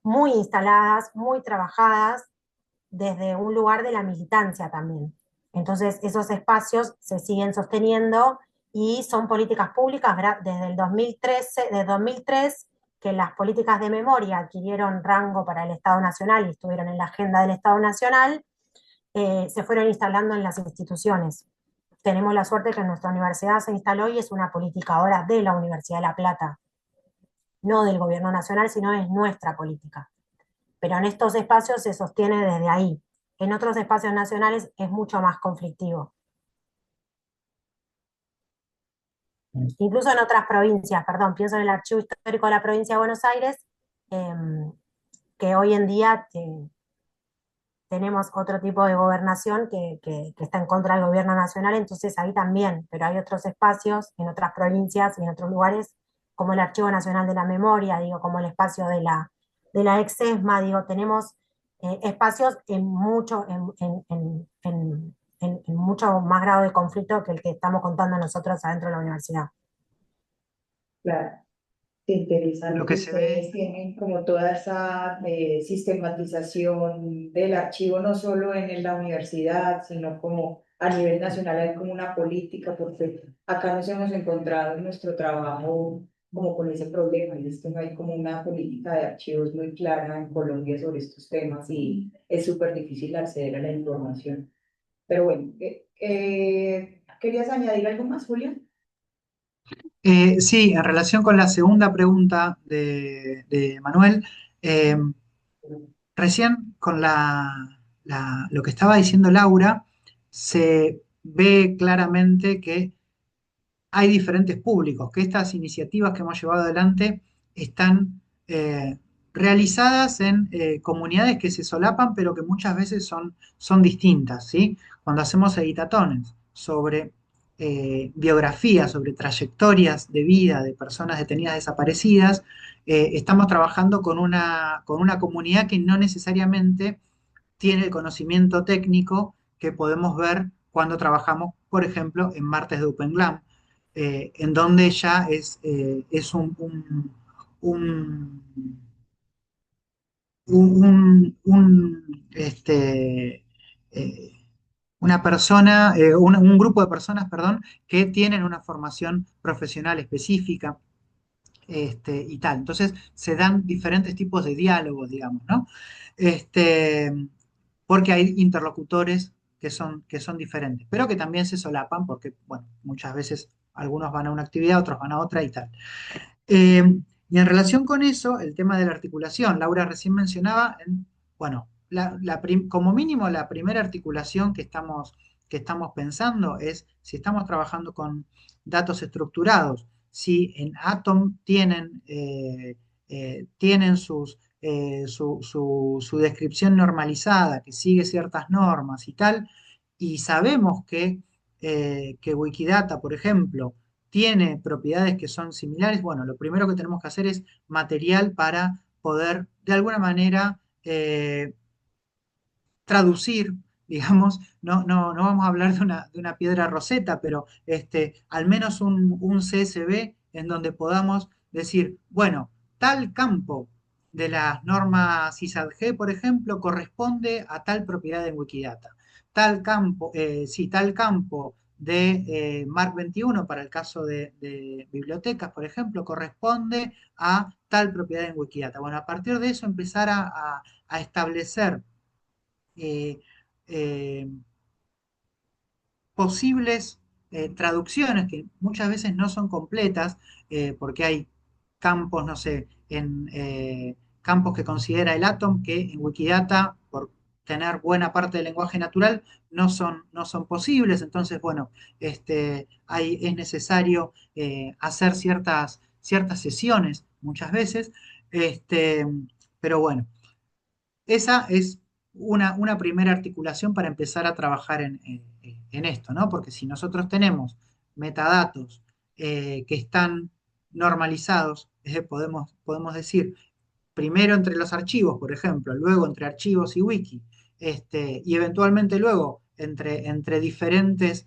muy instaladas, muy trabajadas, desde un lugar de la militancia también. Entonces, esos espacios se siguen sosteniendo y son políticas públicas desde el 2013, desde 2003, que las políticas de memoria adquirieron rango para el Estado Nacional y estuvieron en la agenda del Estado Nacional, se fueron instalando en las instituciones. Tenemos la suerte que nuestra universidad se instaló y es una política ahora de la Universidad de La Plata, no del gobierno nacional, sino es nuestra política. Pero en estos espacios se sostiene desde ahí. En otros espacios nacionales es mucho más conflictivo. Incluso en otras provincias, perdón, pienso en el Archivo Histórico de la Provincia de Buenos Aires, que hoy en día tenemos otro tipo de gobernación que está en contra del gobierno nacional, entonces ahí también, pero hay otros espacios en otras provincias y en otros lugares, como el Archivo Nacional de la Memoria, digo, como el espacio de la ex-ESMA, digo, tenemos espacios en mucho más grado de conflicto que el que estamos contando nosotros adentro de la universidad. Claro. Qué interesante. Lo que se Ustedes ve, tienen como toda esa sistematización del archivo, no solo en la universidad, sino como a nivel nacional hay como una política, porque acá nos hemos encontrado en nuestro trabajo como con ese problema, y es que no hay como una política de archivos muy clara en Colombia sobre estos temas y es súper difícil acceder a la información. Pero bueno, ¿querías añadir algo más, Julia? sí, en relación con la segunda pregunta de Manuel, eh, recién con lo que estaba diciendo Laura, se ve claramente que hay diferentes públicos, que estas iniciativas que hemos llevado adelante están realizadas en comunidades que se solapan, pero que muchas veces son distintas, ¿sí? Cuando hacemos editatones sobre biografías, sobre trayectorias de vida de personas detenidas desaparecidas, estamos trabajando con una comunidad que no necesariamente tiene el conocimiento técnico que podemos ver cuando trabajamos, por ejemplo, en Martes de Open Glam, en donde ya es un- eh, una persona, un grupo de personas, perdón, que tienen una formación profesional específica, y tal. Entonces se dan diferentes tipos de diálogos, digamos, ¿no? Este, porque hay interlocutores que son diferentes, pero que también se solapan porque, bueno, muchas veces algunos van a una actividad, otros van a otra y tal. Eh, y en relación con eso, el tema de la articulación, Laura recién mencionaba, bueno, como mínimo la primera articulación que estamos pensando es si estamos trabajando con datos estructurados, si en Atom tienen su descripción normalizada, que sigue ciertas normas y tal, y sabemos que Wikidata, por ejemplo, tiene propiedades que son similares, bueno, lo primero que tenemos que hacer es material para poder, de alguna manera, traducir, digamos, no vamos a hablar de una piedra roseta, pero al menos un CSV en donde podamos decir, bueno, tal campo de las normas ISADG, por ejemplo, corresponde a tal propiedad en Wikidata. Tal campo, sí, tal campo de MARC 21 para el caso de bibliotecas, por ejemplo, corresponde a tal propiedad en Wikidata. Bueno, a partir de eso empezar a establecer eh, eh, posibles traducciones que muchas veces no son completas, porque hay campos, no sé, campos que considera el Atom que en Wikidata, por tener buena parte del lenguaje natural, no son posibles. Entonces, bueno, es necesario hacer ciertas sesiones muchas veces, este, pero bueno. Esa es una primera articulación para empezar a trabajar en esto, ¿no? Porque si nosotros tenemos metadatos que están normalizados, podemos decir primero entre los archivos, por ejemplo, luego entre archivos y wiki, y eventualmente luego entre diferentes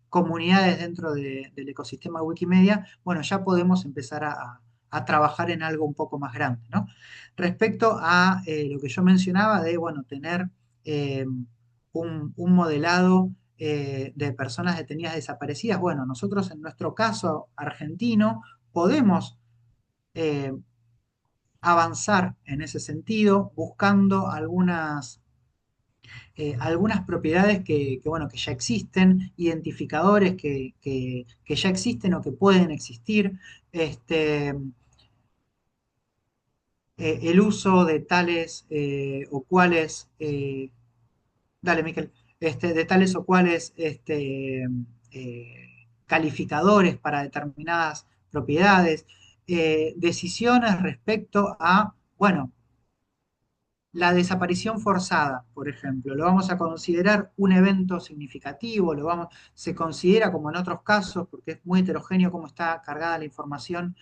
comunidades dentro del ecosistema Wikimedia, bueno, ya podemos empezar a trabajar en algo un poco más grande, ¿no? Respecto a lo que yo mencionaba de, bueno, tener un modelado de personas detenidas desaparecidas, bueno, nosotros en nuestro caso argentino podemos eh, avanzar en ese sentido buscando algunas propiedades bueno, que ya existen, identificadores que ya existen o que pueden existir, el uso de tales o cuales, dale, Miquel, de tales o cuales calificadores para determinadas propiedades, decisiones respecto a, bueno, la desaparición forzada, por ejemplo, lo vamos a considerar un evento significativo, se considera como en otros casos, porque es muy heterogéneo cómo está cargada la información,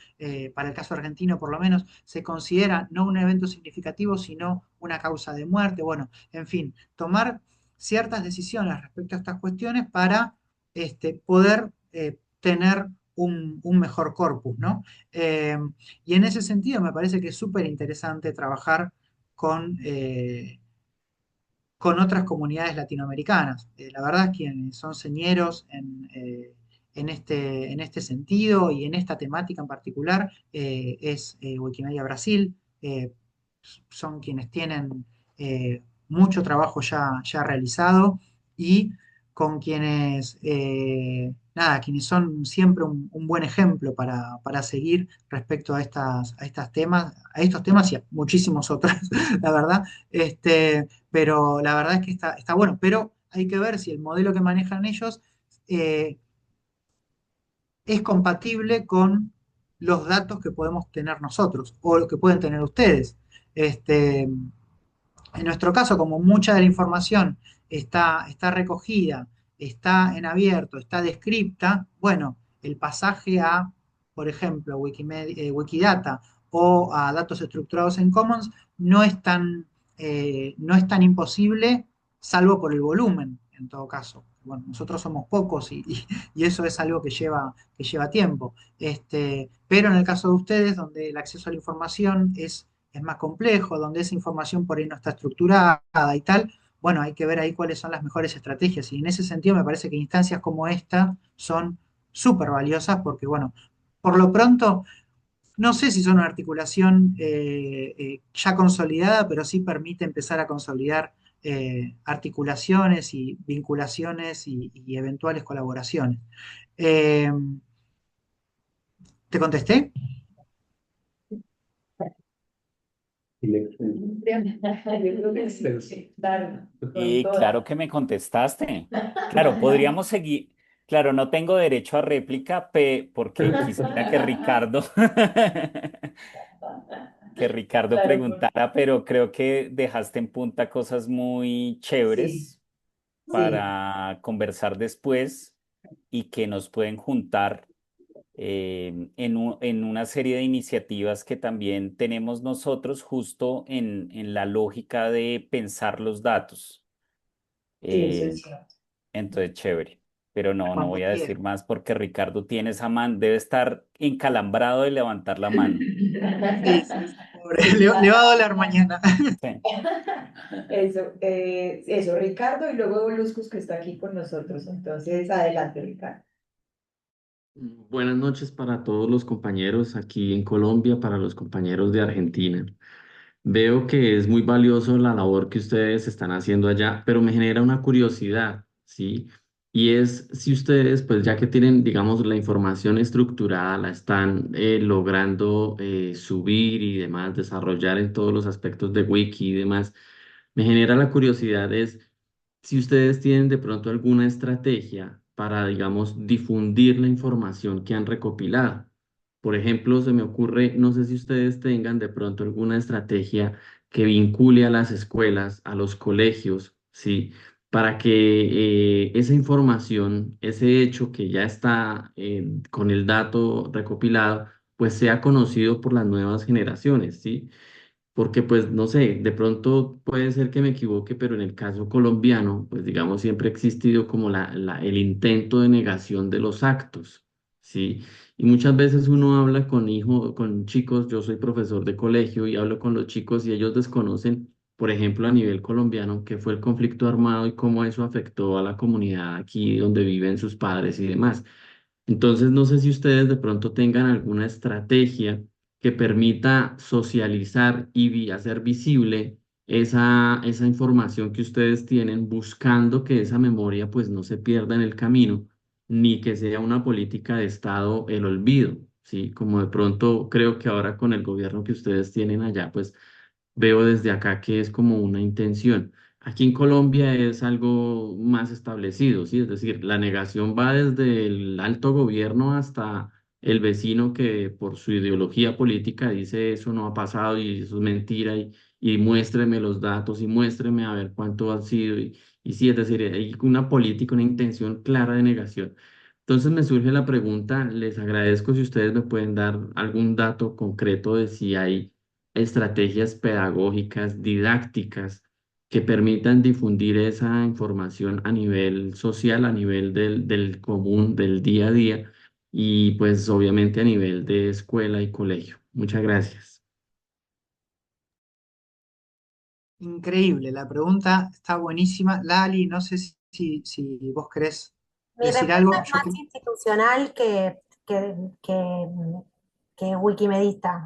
para el caso argentino por lo menos, se considera no un evento significativo, sino una causa de muerte. Bueno, en fin, tomar ciertas decisiones respecto a estas cuestiones para poder tener un mejor corpus, ¿no? Y en ese sentido me parece que es súper interesante trabajar con, con otras comunidades latinoamericanas. La verdad es que son señeros en este sentido y en esta temática en particular es Wikimedia Brasil. Son quienes tienen mucho trabajo ya realizado y con quienes, nada, quienes son siempre un buen ejemplo para seguir respecto a estos temas y a muchísimos otros, la verdad. Pero la verdad es que está bueno, pero hay que ver si el modelo que manejan ellos eh, es compatible con los datos que podemos tener nosotros o los que pueden tener ustedes. En nuestro caso, como mucha de la información está recogida, está en abierto, está descripta, bueno, el pasaje a, por ejemplo, Wikidata o a datos estructurados en Commons no es tan imposible, salvo por el volumen, en todo caso. Bueno, nosotros somos pocos y eso es algo que lleva tiempo. Pero en el caso de ustedes, donde el acceso a la información es más complejo, donde esa información por ahí no está estructurada y tal, bueno, hay que ver ahí cuáles son las mejores estrategias. Y en ese sentido me parece que instancias como esta son súper valiosas porque, bueno, por lo pronto No sé si son una articulación ya consolidada, pero sí permite empezar a consolidar articulaciones y vinculaciones y eventuales colaboraciones. Eh, ¿Te contesté? Yo creo que sí, claro, con Y claro toda. que me contestaste. Claro, podríamos seguir. Claro, no tengo derecho a réplica, porque quisiera que Ricardo, que Ricardo Claro, preguntara, pero creo que dejaste en punta cosas muy sí, chéveres sí, para conversar después y que nos pueden juntar en una serie de iniciativas que también tenemos nosotros justo en la lógica de pensar los datos. sí, eso Eh, es cierto. entonces, chévere. Pero no Cuando voy a decir quiera. más porque Ricardo tiene esa mano, debe estar encalambrado de levantar la mano. Sí, sí, sí, pobre. Sí, Le va a doler mañana. Sí. eso, Ricardo, y luego Luzcus que está aquí con nosotros. Entonces, adelante, Ricardo. Buenas noches para todos los compañeros aquí en Colombia, para los compañeros de Argentina. Veo que es muy valioso la labor que ustedes están haciendo allá, pero me genera una curiosidad, ¿sí? Y es si ustedes, pues ya que tienen, digamos, la información estructurada, la están logrando subir y demás, desarrollar en todos los aspectos de Wiki y demás, me genera la curiosidad es si ustedes tienen de pronto alguna estrategia para, digamos, difundir la información que han recopilado. Por ejemplo, se me ocurre, no sé si ustedes tengan de pronto alguna estrategia que vincule a las escuelas, a los colegios, ¿sí? Para que esa información, ese hecho que ya está con el dato recopilado, pues sea conocido por las nuevas generaciones, ¿sí? Porque pues no sé, de pronto puede ser que me equivoque, pero en el caso colombiano, pues digamos, siempre ha existido como el intento de negación de los actos, ¿sí? Y muchas veces uno habla con chicos, yo soy profesor de colegio y hablo con los chicos y ellos desconocen, por ejemplo, a nivel colombiano, qué fue el conflicto armado y cómo eso afectó a la comunidad aquí donde viven sus padres y demás. Entonces, no sé si ustedes de pronto tengan alguna estrategia que permita socializar y hacer visible esa información que ustedes tienen, buscando que esa memoria pues no se pierda en el camino, ni que sea una política de Estado el olvido, ¿sí? Como de pronto creo que ahora con el gobierno que ustedes tienen allá, pues veo desde acá que es como una intención. Aquí en Colombia es algo más establecido, ¿sí? Es decir, la negación va desde el alto gobierno hasta el vecino que por su ideología política dice eso no ha pasado y eso es mentira y muéstreme los datos y muéstreme a ver cuánto ha sido. Y sí, es decir, hay una política, una intención clara de negación. Entonces me surge la pregunta, les agradezco si ustedes me pueden dar algún dato concreto de si hay estrategias pedagógicas, didácticas, que permitan difundir esa información a nivel social, a nivel del común, del día a día y pues obviamente a nivel de escuela y colegio. Muchas gracias. Increíble, la pregunta está buenísima. Lali, no sé si vos querés Mi decir respuesta algo. es más institucional que, que, que wikimedista,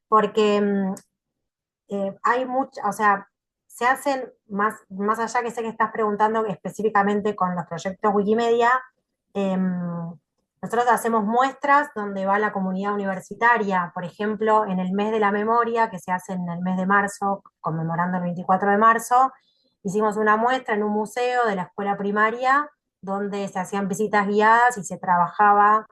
porque hay mucho, o sea, se hacen más allá que sé que estás preguntando específicamente con los proyectos Wikimedia, nosotros hacemos muestras donde va la comunidad universitaria, por ejemplo, en el mes de la memoria, que se hace en el mes de marzo, conmemorando el 24 de marzo, hicimos una muestra en un museo de la escuela primaria, donde se hacían visitas guiadas y se trabajaba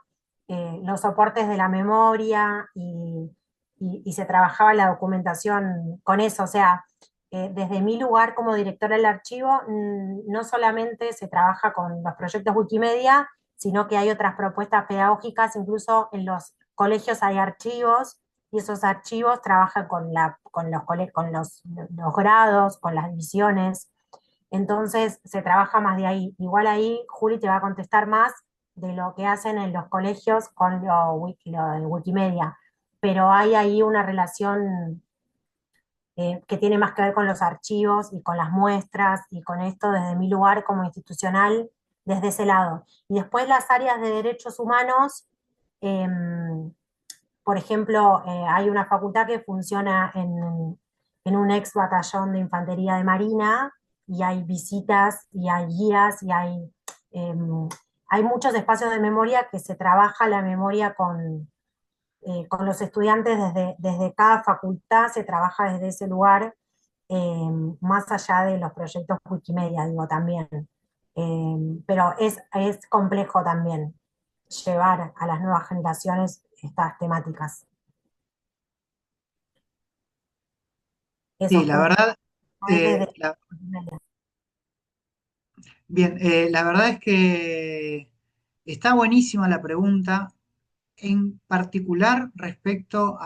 los soportes de la memoria y se trabajaba la documentación con eso. O sea, desde mi lugar como directora del archivo, no solamente se trabaja con los proyectos Wikimedia, sino que hay otras propuestas pedagógicas, incluso en los colegios hay archivos, y esos archivos trabajan con los grados, con las divisiones. Entonces se trabaja más de ahí. Igual ahí Juli te va a contestar más de lo que hacen en los colegios con lo de Wikimedia, pero hay ahí una relación que tiene más que ver con los archivos y con las muestras y con esto desde mi lugar como institucional, desde ese lado. Y después las áreas de derechos humanos, eh, por ejemplo, hay una facultad que funciona en un ex batallón de infantería de marina y hay visitas y hay guías y hay muchos espacios de memoria que se trabaja la memoria con los estudiantes desde cada facultad, se trabaja desde ese lugar, más allá de los proyectos Wikimedia, digo, también. Pero es complejo también llevar a las nuevas generaciones estas temáticas. Eso Sí, la fue verdad, desde la- Wikimedia. bien, la verdad es que está buenísima la pregunta, en particular respecto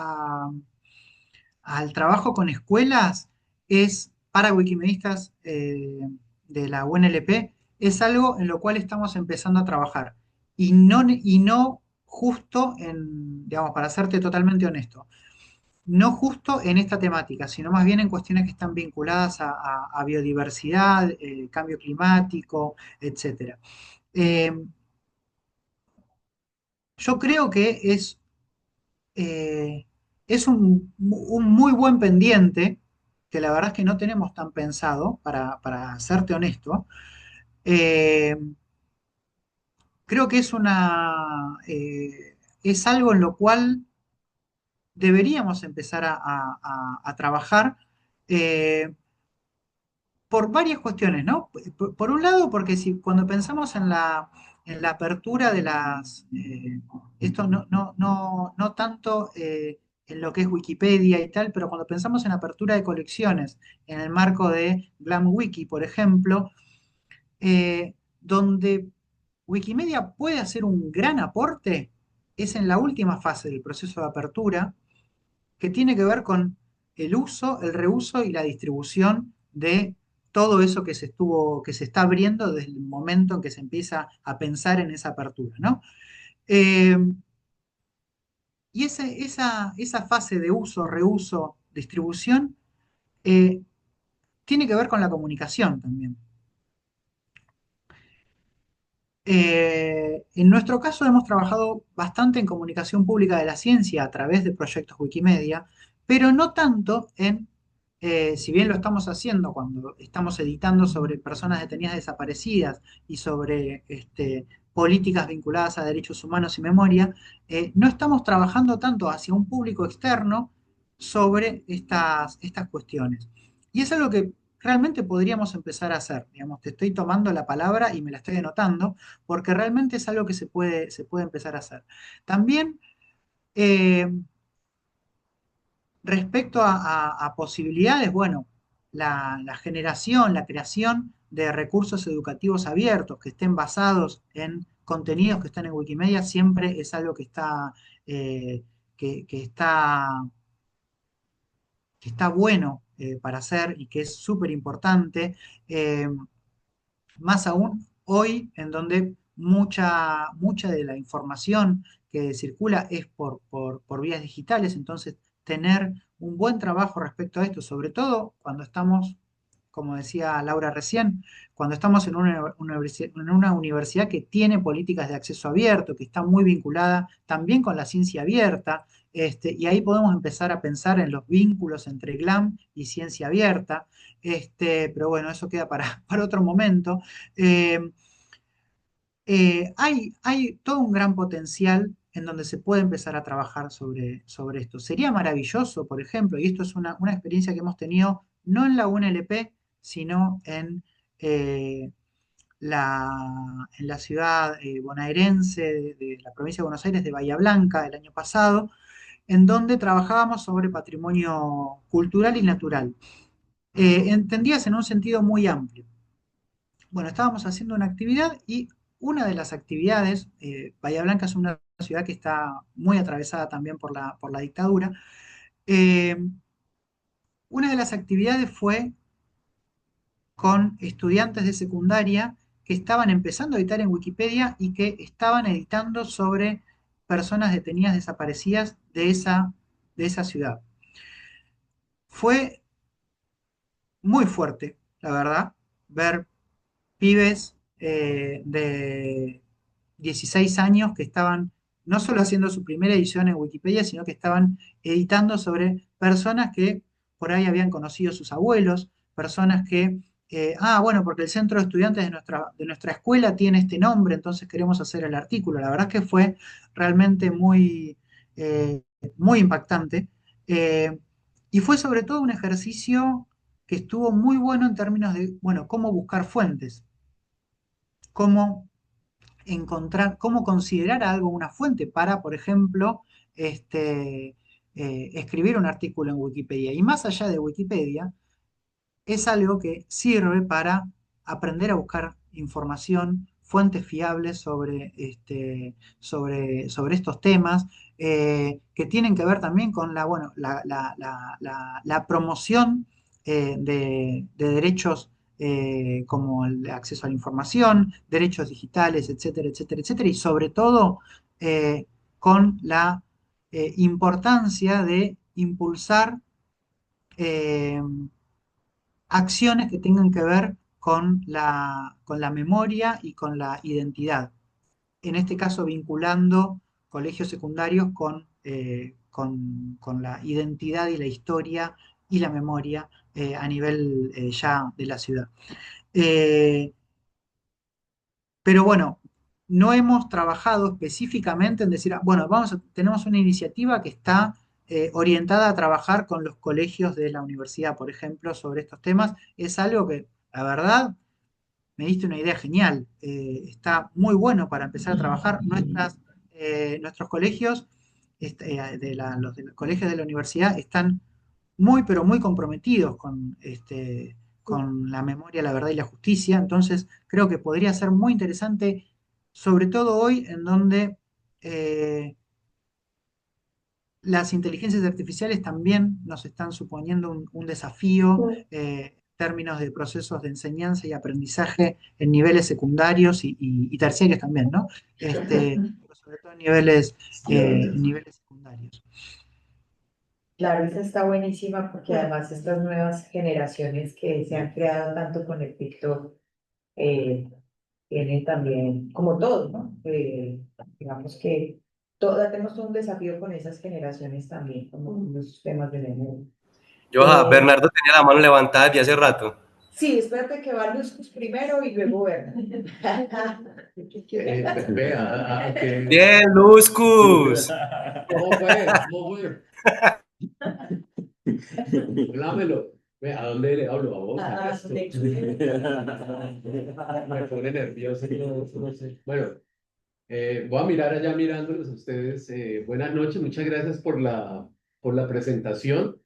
al trabajo con escuelas, es para wikimedistas de la UNLP, es algo en lo cual estamos empezando a trabajar. Y no justo en, digamos, para serte totalmente honesto, no justo en esta temática, sino más bien en cuestiones que están vinculadas a biodiversidad, cambio climático, etcétera. Eh, yo creo que eh, es un muy buen pendiente, que la verdad es que no tenemos tan pensado, para serte honesto. Eh, creo que es algo en lo cual deberíamos empezar a trabajar. eh, por varias cuestiones, ¿no? Por un lado, porque si cuando pensamos en la apertura de esto no tanto en lo que es Wikipedia y tal, pero cuando pensamos en apertura de colecciones, en el marco de GlamWiki, por ejemplo, donde Wikimedia puede hacer un gran aporte, es en la última fase del proceso de apertura, que tiene que ver con el uso, el reuso y la distribución de todo eso que se está abriendo desde el momento en que se empieza a pensar en esa apertura, ¿no? Eh, y esa fase de uso, reuso, distribución, eh, tiene que ver con la comunicación también. En nuestro caso hemos trabajado bastante en comunicación pública de la ciencia a través de proyectos Wikimedia, pero no tanto si bien lo estamos haciendo cuando estamos editando sobre personas detenidas desaparecidas y sobre políticas vinculadas a derechos humanos y memoria, no estamos trabajando tanto hacia un público externo sobre estas cuestiones. Y es algo que realmente podríamos empezar a hacer. Digamos, te estoy tomando la palabra y me la estoy anotando porque realmente es algo que se puede empezar a hacer. También, eh, respecto a posibilidades, bueno, la generación, la creación de recursos educativos abiertos que estén basados en contenidos que están en Wikimedia siempre es algo eh, que, que está, que está bueno para hacer y que es súper importante. Eh, Más aún hoy, en donde mucha de la información que circula es por vías digitales, entonces tener un buen trabajo respecto a esto, sobre todo cuando estamos, como decía Laura recién, cuando estamos en una universidad que tiene políticas de acceso abierto, que está muy vinculada también con la ciencia abierta, y ahí podemos empezar a pensar en los vínculos entre GLAM y ciencia abierta, pero bueno, eso queda para otro momento. Eh, hay todo un gran potencial en donde se puede empezar a trabajar sobre esto. Sería maravilloso, por ejemplo, y esto es una experiencia que hemos tenido no en la UNLP, sino eh, en la ciudad bonaerense de la provincia de Buenos Aires, de Bahía Blanca, el año pasado, en donde trabajábamos sobre patrimonio cultural y natural. Entendidas en un sentido muy amplio. Bueno, estábamos haciendo una actividad y una de las actividades, Bahía Blanca es una ciudad que está muy atravesada también por la dictadura, eh, una de las actividades fue con estudiantes de secundaria que estaban empezando a editar en Wikipedia y que estaban editando sobre personas detenidas desaparecidas de esa ciudad. Fue muy fuerte, la verdad, ver pibes de 16 años que estaban no solo haciendo su primera edición en Wikipedia, sino que estaban editando sobre personas que por ahí habían conocido sus abuelos, personas que, bueno, porque el centro de estudiantes de nuestra escuela tiene este nombre, entonces queremos hacer el artículo. La verdad es que fue realmente eh, muy impactante. Eh, y fue sobre todo un ejercicio que estuvo muy bueno en términos de, bueno, cómo buscar fuentes, cómo encontrar, cómo considerar algo una fuente para, por ejemplo, escribir un artículo en Wikipedia. Y más allá de Wikipedia, es algo que sirve para aprender a buscar información, fuentes fiables sobre estos temas, que tienen que ver también con bueno, la promoción de derechos como el acceso a la información, derechos digitales, etcétera, etcétera, etcétera, y sobre todo con la importancia de impulsar eh, acciones que tengan que ver con la memoria y con la identidad. En este caso, vinculando colegios secundarios con la identidad y la historia y la memoria a nivel ya de la ciudad. Eh, pero bueno, no hemos trabajado específicamente en decir, bueno, tenemos una iniciativa que está orientada a trabajar con los colegios de la universidad, por ejemplo, sobre estos temas. Es algo que, la verdad, me diste una idea genial. Está muy bueno para empezar a trabajar. Nuestros colegios, los de los colegios de la universidad, están muy, pero muy comprometidos con la memoria, la verdad y la justicia. Entonces, creo que podría ser muy interesante, sobre todo hoy, en donde las inteligencias artificiales también nos están suponiendo un desafío en términos de procesos de enseñanza y aprendizaje en niveles secundarios y terciarios también, ¿no? Pero sobre todo en niveles secundarios. Claro, esa está buenísima porque además estas nuevas generaciones que se han creado tanto con el TikTok eh, tienen también, como todos, ¿no? Digamos que tenemos todo un desafío con esas generaciones también, como con los temas de memoria. Bernardo tenía la mano levantada desde hace rato. Sí, espérate que va Luzcus primero y luego Berna. Bien, Luzcus. ¿Cómo fue? ¿Cómo fue? Háblamelo. ¿A dónde le hablo? ¿A vos? ¿A esto? Me pone nervioso. No sé. Bueno, voy a mirar allá mirándolos a ustedes. Buenas noches, muchas gracias por la presentación.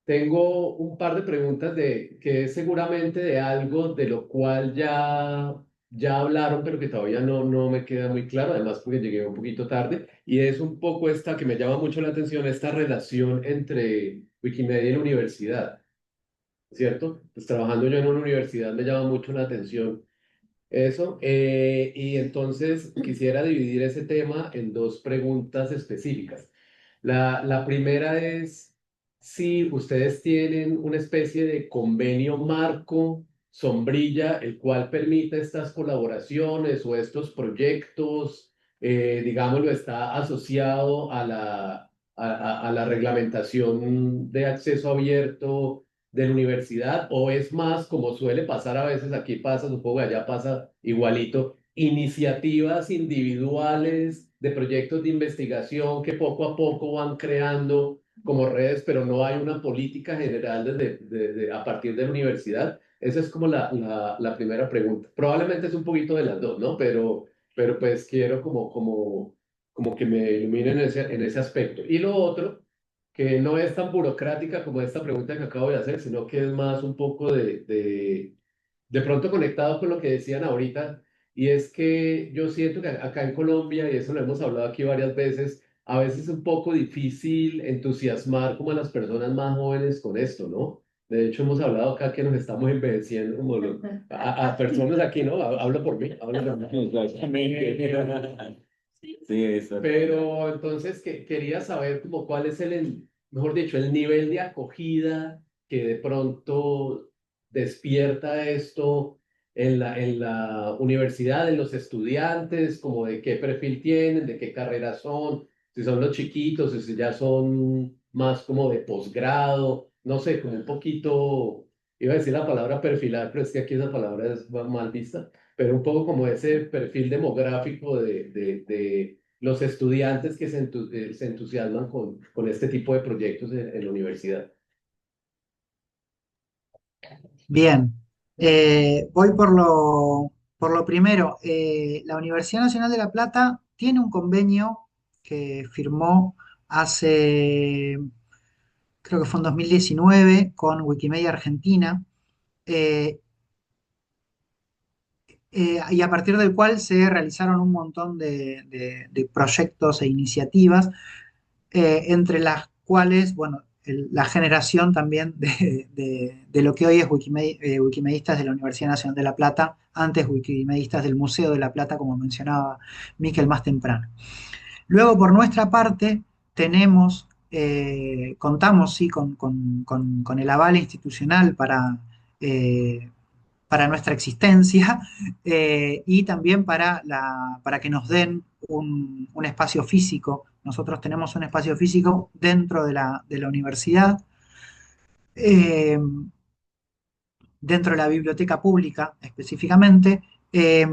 Tengo un par de preguntas que es seguramente de algo de lo cual ya hablaron, pero que todavía no me queda muy claro, además porque llegué un poquito tarde, y es un poco esta que me llama mucho la atención, esta relación entre Wikimedia y la universidad, ¿cierto? Pues trabajando yo en una universidad me llama mucho la atención eso, y entonces quisiera dividir ese tema en dos preguntas específicas. La primera es si ustedes tienen una especie de convenio marco, sombrilla, el cual permite estas colaboraciones o estos proyectos, digámoslo, está asociado a la reglamentación de acceso abierto de la universidad, o es más, como suele pasar a veces, aquí pasa, supongo que allá pasa igualito, iniciativas individuales de proyectos de investigación que poco a poco van creando como redes, pero no hay una política general a partir de la universidad. Esa es como la primera pregunta. Probablemente es un poquito de las dos, ¿no? Pero pues quiero como que me iluminen en ese aspecto. Y lo otro, que no es tan burocrática como esta pregunta que acabo de hacer, sino que es más un poco de pronto conectado con lo que decían ahorita, y es que yo siento que acá en Colombia, y eso lo hemos hablado aquí varias veces, a veces es un poco difícil entusiasmar como a las personas más jóvenes con esto, ¿no? De hecho, hemos hablado acá que nos estamos envejeciendo como a personas aquí, ¿no? Hablo por mí, hablo por mí. Exactamente. Sí, eso. Pero entonces quería saber como cuál es mejor dicho, el nivel de acogida que de pronto despierta esto en la universidad, en los estudiantes, como de qué perfil tienen, de qué carrera son, si son los chiquitos, si ya son más como de posgrado, no sé, como un poquito, iba a decir la palabra perfilar, pero es que aquí esa palabra es mal vista, pero un poco como ese perfil demográfico de los estudiantes que se entusiasman con este tipo de proyectos en la universidad. Bien, voy por lo primero. La Universidad Nacional de La Plata tiene un convenio que firmó hace, creo que fue en 2019, con Wikimedia Argentina, eh, y a partir del cual se realizaron un montón de proyectos e iniciativas, entre las cuales, bueno, la generación también de lo que hoy es Wikimedistas de la Universidad Nacional de La Plata, antes Wikimedistas del Museo de La Plata, como mencionaba Miquel más temprano. Luego, por nuestra parte, contamos sí, con el aval institucional eh, para nuestra existencia, y también para que nos den un espacio físico. Nosotros tenemos un espacio físico dentro de la universidad, eh, dentro de la biblioteca pública específicamente, y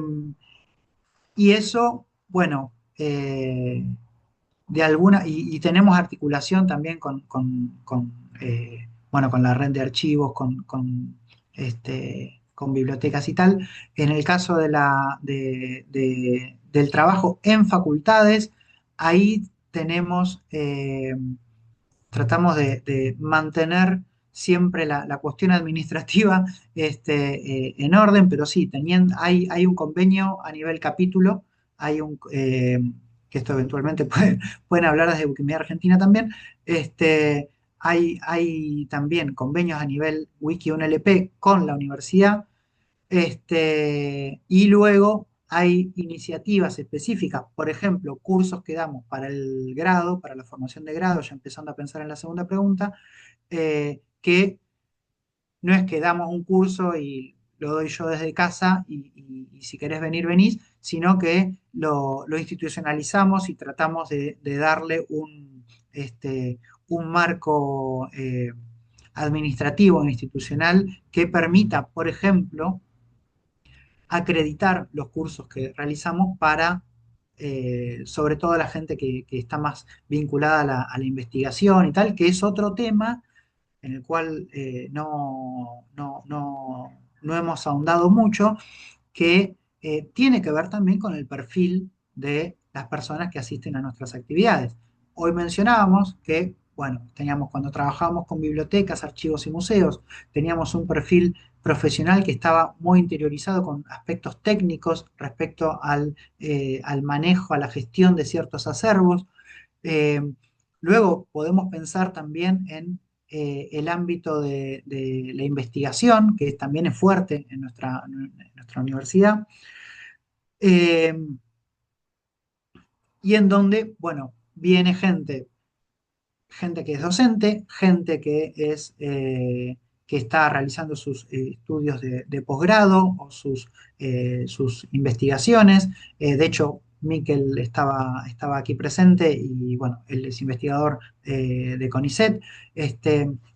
eso, bueno, y tenemos articulación también bueno, con la red de archivos, con bibliotecas y tal. En el caso del trabajo en facultades, ahí tratamos de mantener siempre la cuestión administrativa, en orden, pero sí, hay un convenio a nivel capítulo, que esto eventualmente pueden hablar desde Wikimedia Argentina también. Hay también convenios a nivel Wiki 1LP con la universidad, y luego hay iniciativas específicas, por ejemplo, cursos que damos para el grado, para la formación de grado, ya empezando a pensar en la segunda pregunta, que no es que damos un curso y lo doy yo desde casa y si querés venir, venís, sino que lo institucionalizamos y tratamos de darle un marco administrativo e institucional que permita, por ejemplo, acreditar los cursos que realizamos para, sobre todo la gente que está más vinculada a la investigación y tal, que es otro tema en el cual no hemos ahondado mucho, que tiene que ver también con el perfil de las personas que asisten a nuestras actividades. Hoy mencionábamos que, bueno, cuando trabajábamos con bibliotecas, archivos y museos, teníamos un perfil profesional que estaba muy interiorizado con aspectos técnicos respecto al manejo, a la gestión de ciertos acervos. Eh, Luego podemos pensar también en el ámbito de la investigación, que también es fuerte en nuestra universidad, eh, y en donde, bueno, viene gente que es docente, gente que está realizando sus estudios de posgrado o sus investigaciones. De hecho, Miquel estaba aquí presente y bueno, él es investigador de CONICET,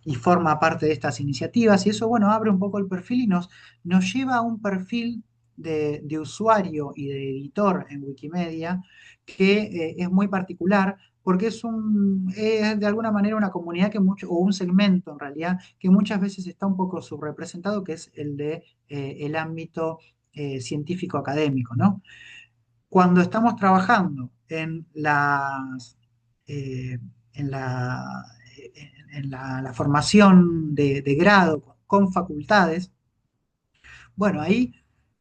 y forma parte de estas iniciativas y eso, bueno, abre un poco el perfil y nos lleva a un perfil de usuario y de editor en Wikimedia que es muy particular porque es de alguna manera una comunidad o un segmento en realidad, que muchas veces está un poco subrepresentado, que es el ámbito científico académico, ¿no? Cuando estamos trabajando eh, en la, la formación de grado con facultades, bueno, ahí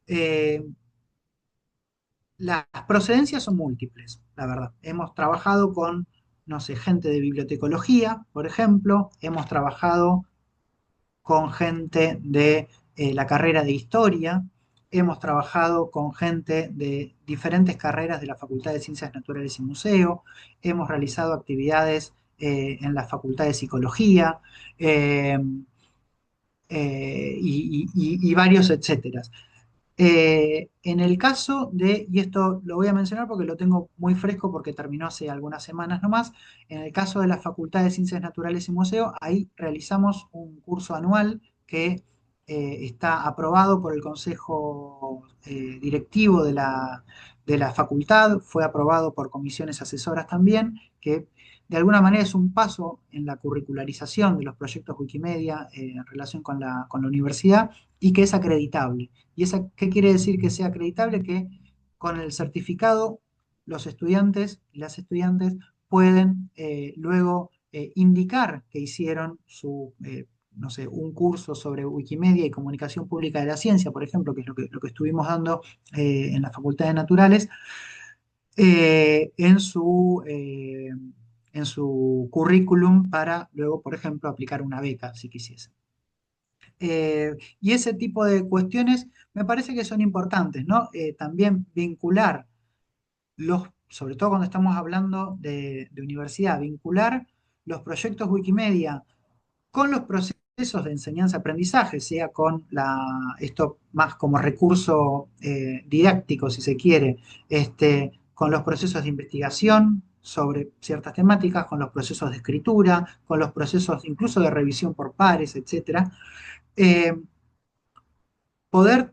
eh, las procedencias son múltiples, la verdad. Hemos trabajado con, no sé, gente de bibliotecología, por ejemplo, hemos trabajado con gente de la carrera de historia, hemos trabajado con gente de diferentes carreras de la Facultad de Ciencias Naturales y Museo, hemos realizado actividades en la Facultad de Psicología, eh, y varios etcétera. En el caso de, y esto lo voy a mencionar porque lo tengo muy fresco porque terminó hace algunas semanas nomás, en el caso de la Facultad de Ciencias Naturales y Museo, ahí realizamos un curso anual que está aprobado por el Consejo Directivo de la facultad, fue aprobado por comisiones asesoras también, que de alguna manera es un paso en la curricularización de los proyectos Wikimedia en relación con la universidad y que es acreditable. ¿Y qué quiere decir que sea acreditable? Que con el certificado los estudiantes y las estudiantes pueden luego indicar que hicieron no sé, un curso sobre Wikimedia y comunicación pública de la ciencia, por ejemplo, que es lo que estuvimos dando en la Facultad de Naturales, eh, en su, eh, en su currículum para luego, por ejemplo, aplicar una beca, si quisiese. Y ese tipo de cuestiones me parece que son importantes, ¿no? También vincular sobre todo cuando estamos hablando de universidad, vincular los proyectos Wikimedia con los procesos de enseñanza-aprendizaje, sea con esto más como recurso didáctico, si se quiere, con los procesos de investigación sobre ciertas temáticas, con los procesos de escritura, con los procesos incluso de revisión por pares, etcétera. Eh, Poder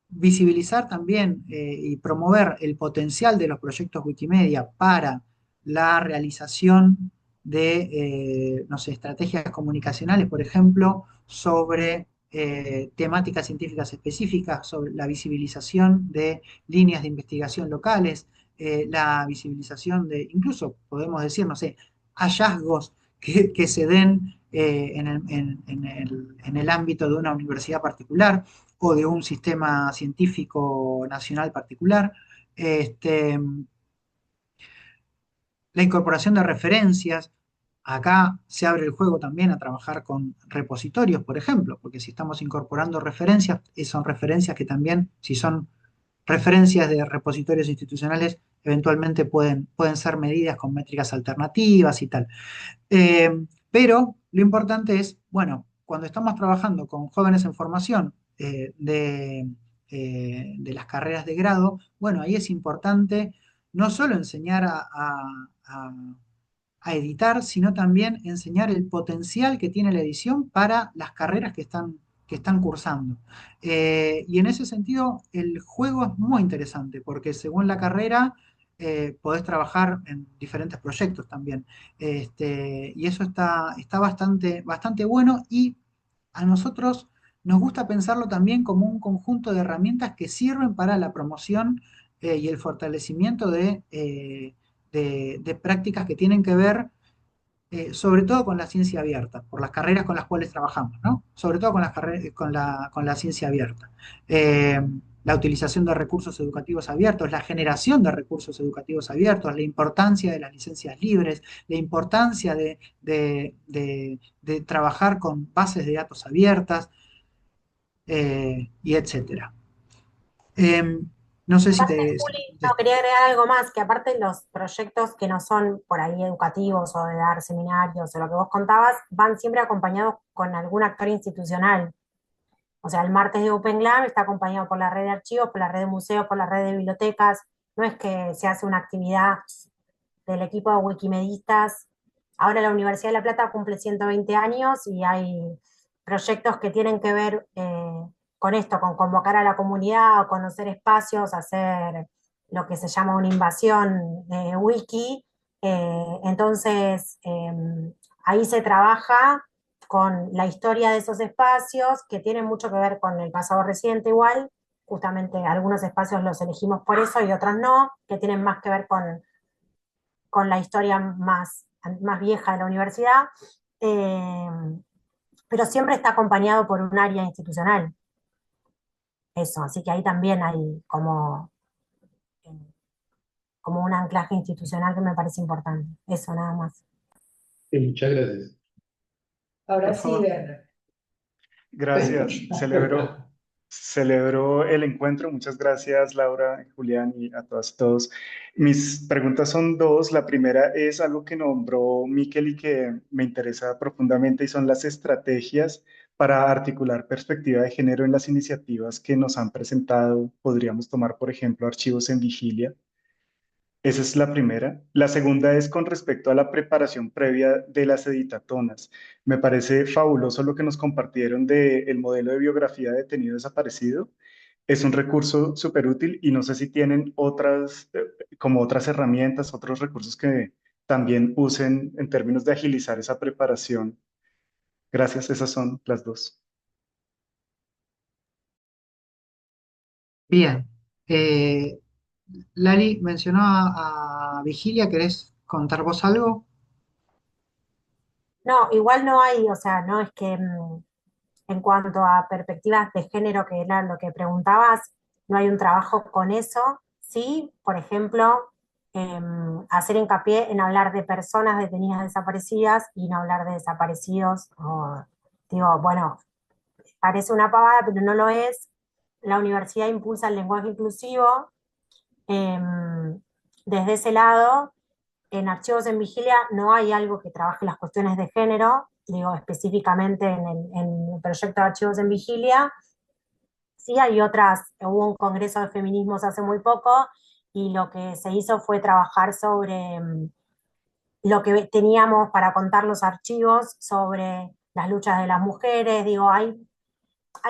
visibilizar también y promover el potencial de los proyectos Wikimedia para la realización de, no sé, estrategias comunicacionales, por ejemplo, sobre temáticas científicas específicas, sobre la visibilización de líneas de investigación locales, la visibilización de, incluso podemos decir, no sé, hallazgos que se den en el ámbito de una universidad particular o de un sistema científico nacional particular. Este, la incorporación de referencias. Acá se abre el juego también a trabajar con repositorios, por ejemplo, porque si estamos incorporando referencias, son referencias que también, si son referencias de repositorios institucionales, eventualmente pueden ser medidas con métricas alternativas y tal. Pero lo importante es, bueno, cuando estamos trabajando con jóvenes en formación de las carreras de grado, bueno, ahí es importante no solo enseñar a- a editar, sino también enseñar el potencial que tiene la edición para las carreras que están cursando. Y en ese sentido, el juego es muy interesante, porque según la carrera, podés trabajar en diferentes proyectos también. Y eso está bastante bueno y a nosotros nos gusta pensarlo también como un conjunto de herramientas que sirven para la promoción y el fortalecimiento de prácticas que tienen que ver sobre todo con la ciencia abierta, por las carreras con las cuales trabajamos, ¿no? Sobre todo con la ciencia abierta. Eh, la utilización de recursos educativos abiertos, la generación de recursos educativos abiertos, la importancia de las licencias libres, la importancia de trabajar con bases de datos abiertas, y etcétera. No sé si Aparte, te... si Juli, te no, contesto. quería agregar algo más, que aparte los proyectos que no son por ahí educativos o de dar seminarios o lo que vos contabas, van siempre acompañados con algún actor institucional. O sea, el martes de Open Lab está acompañado por la red de archivos, por la red de museos, por la red de bibliotecas. No es que se hace una actividad del equipo de wikimedistas. Ahora la Universidad de La Plata cumple 120 años y hay proyectos que tienen que ver con esto, con convocar a la comunidad, a conocer espacios, hacer lo que se llama una invasión wiki. Entonces, ahí se trabaja con la historia de esos espacios, que tienen mucho que ver con el pasado reciente igual. Justamente algunos espacios los elegimos por eso y otros no, que tienen más que ver con la historia más vieja de la universidad, eh, pero siempre está acompañado por un área institucional. Eso, así que ahí también hay como un anclaje institucional que me parece importante. Eso nada más. Y muchas gracias. Ahora Por sí, favor. Werner. Gracias. Celebro el encuentro. Muchas gracias, Laura, Julián y a todas y todos. Mis preguntas son dos. La primera es algo que nombró Miquel y que me interesa profundamente y son las estrategias para articular perspectiva de género en las iniciativas que nos han presentado. Podríamos tomar, por ejemplo, archivos en vigilia. Esa es la primera. La segunda es con respecto a la preparación previa de las editatonas. Me parece fabuloso lo que nos compartieron del modelo de biografía de detenido desaparecido. Es un recurso súper útil y no sé si tienen otras, como otras herramientas, otros recursos que también usen en términos de agilizar esa preparación. Gracias, esas son las dos. Bien. Eh, Lali mencionó a Vigilia, ¿querés contar vos algo? No, igual no hay, o sea, no es que en cuanto a perspectivas de género, que era lo que preguntabas, no hay un trabajo con eso. Sí, por ejemplo, hacer hincapié en hablar de personas detenidas desaparecidas y no hablar de desaparecidos. Digo, bueno, parece una pavada, pero no lo es. La universidad impulsa el lenguaje inclusivo. Desde ese lado, en Archivos en Vigilia no hay algo que trabaje las cuestiones de género, digo específicamente en el proyecto de Archivos en Vigilia. Sí hay otras, hubo un congreso de feminismos hace muy poco y lo que se hizo fue trabajar sobre lo que teníamos para contar los archivos sobre las luchas de las mujeres. Digo, hay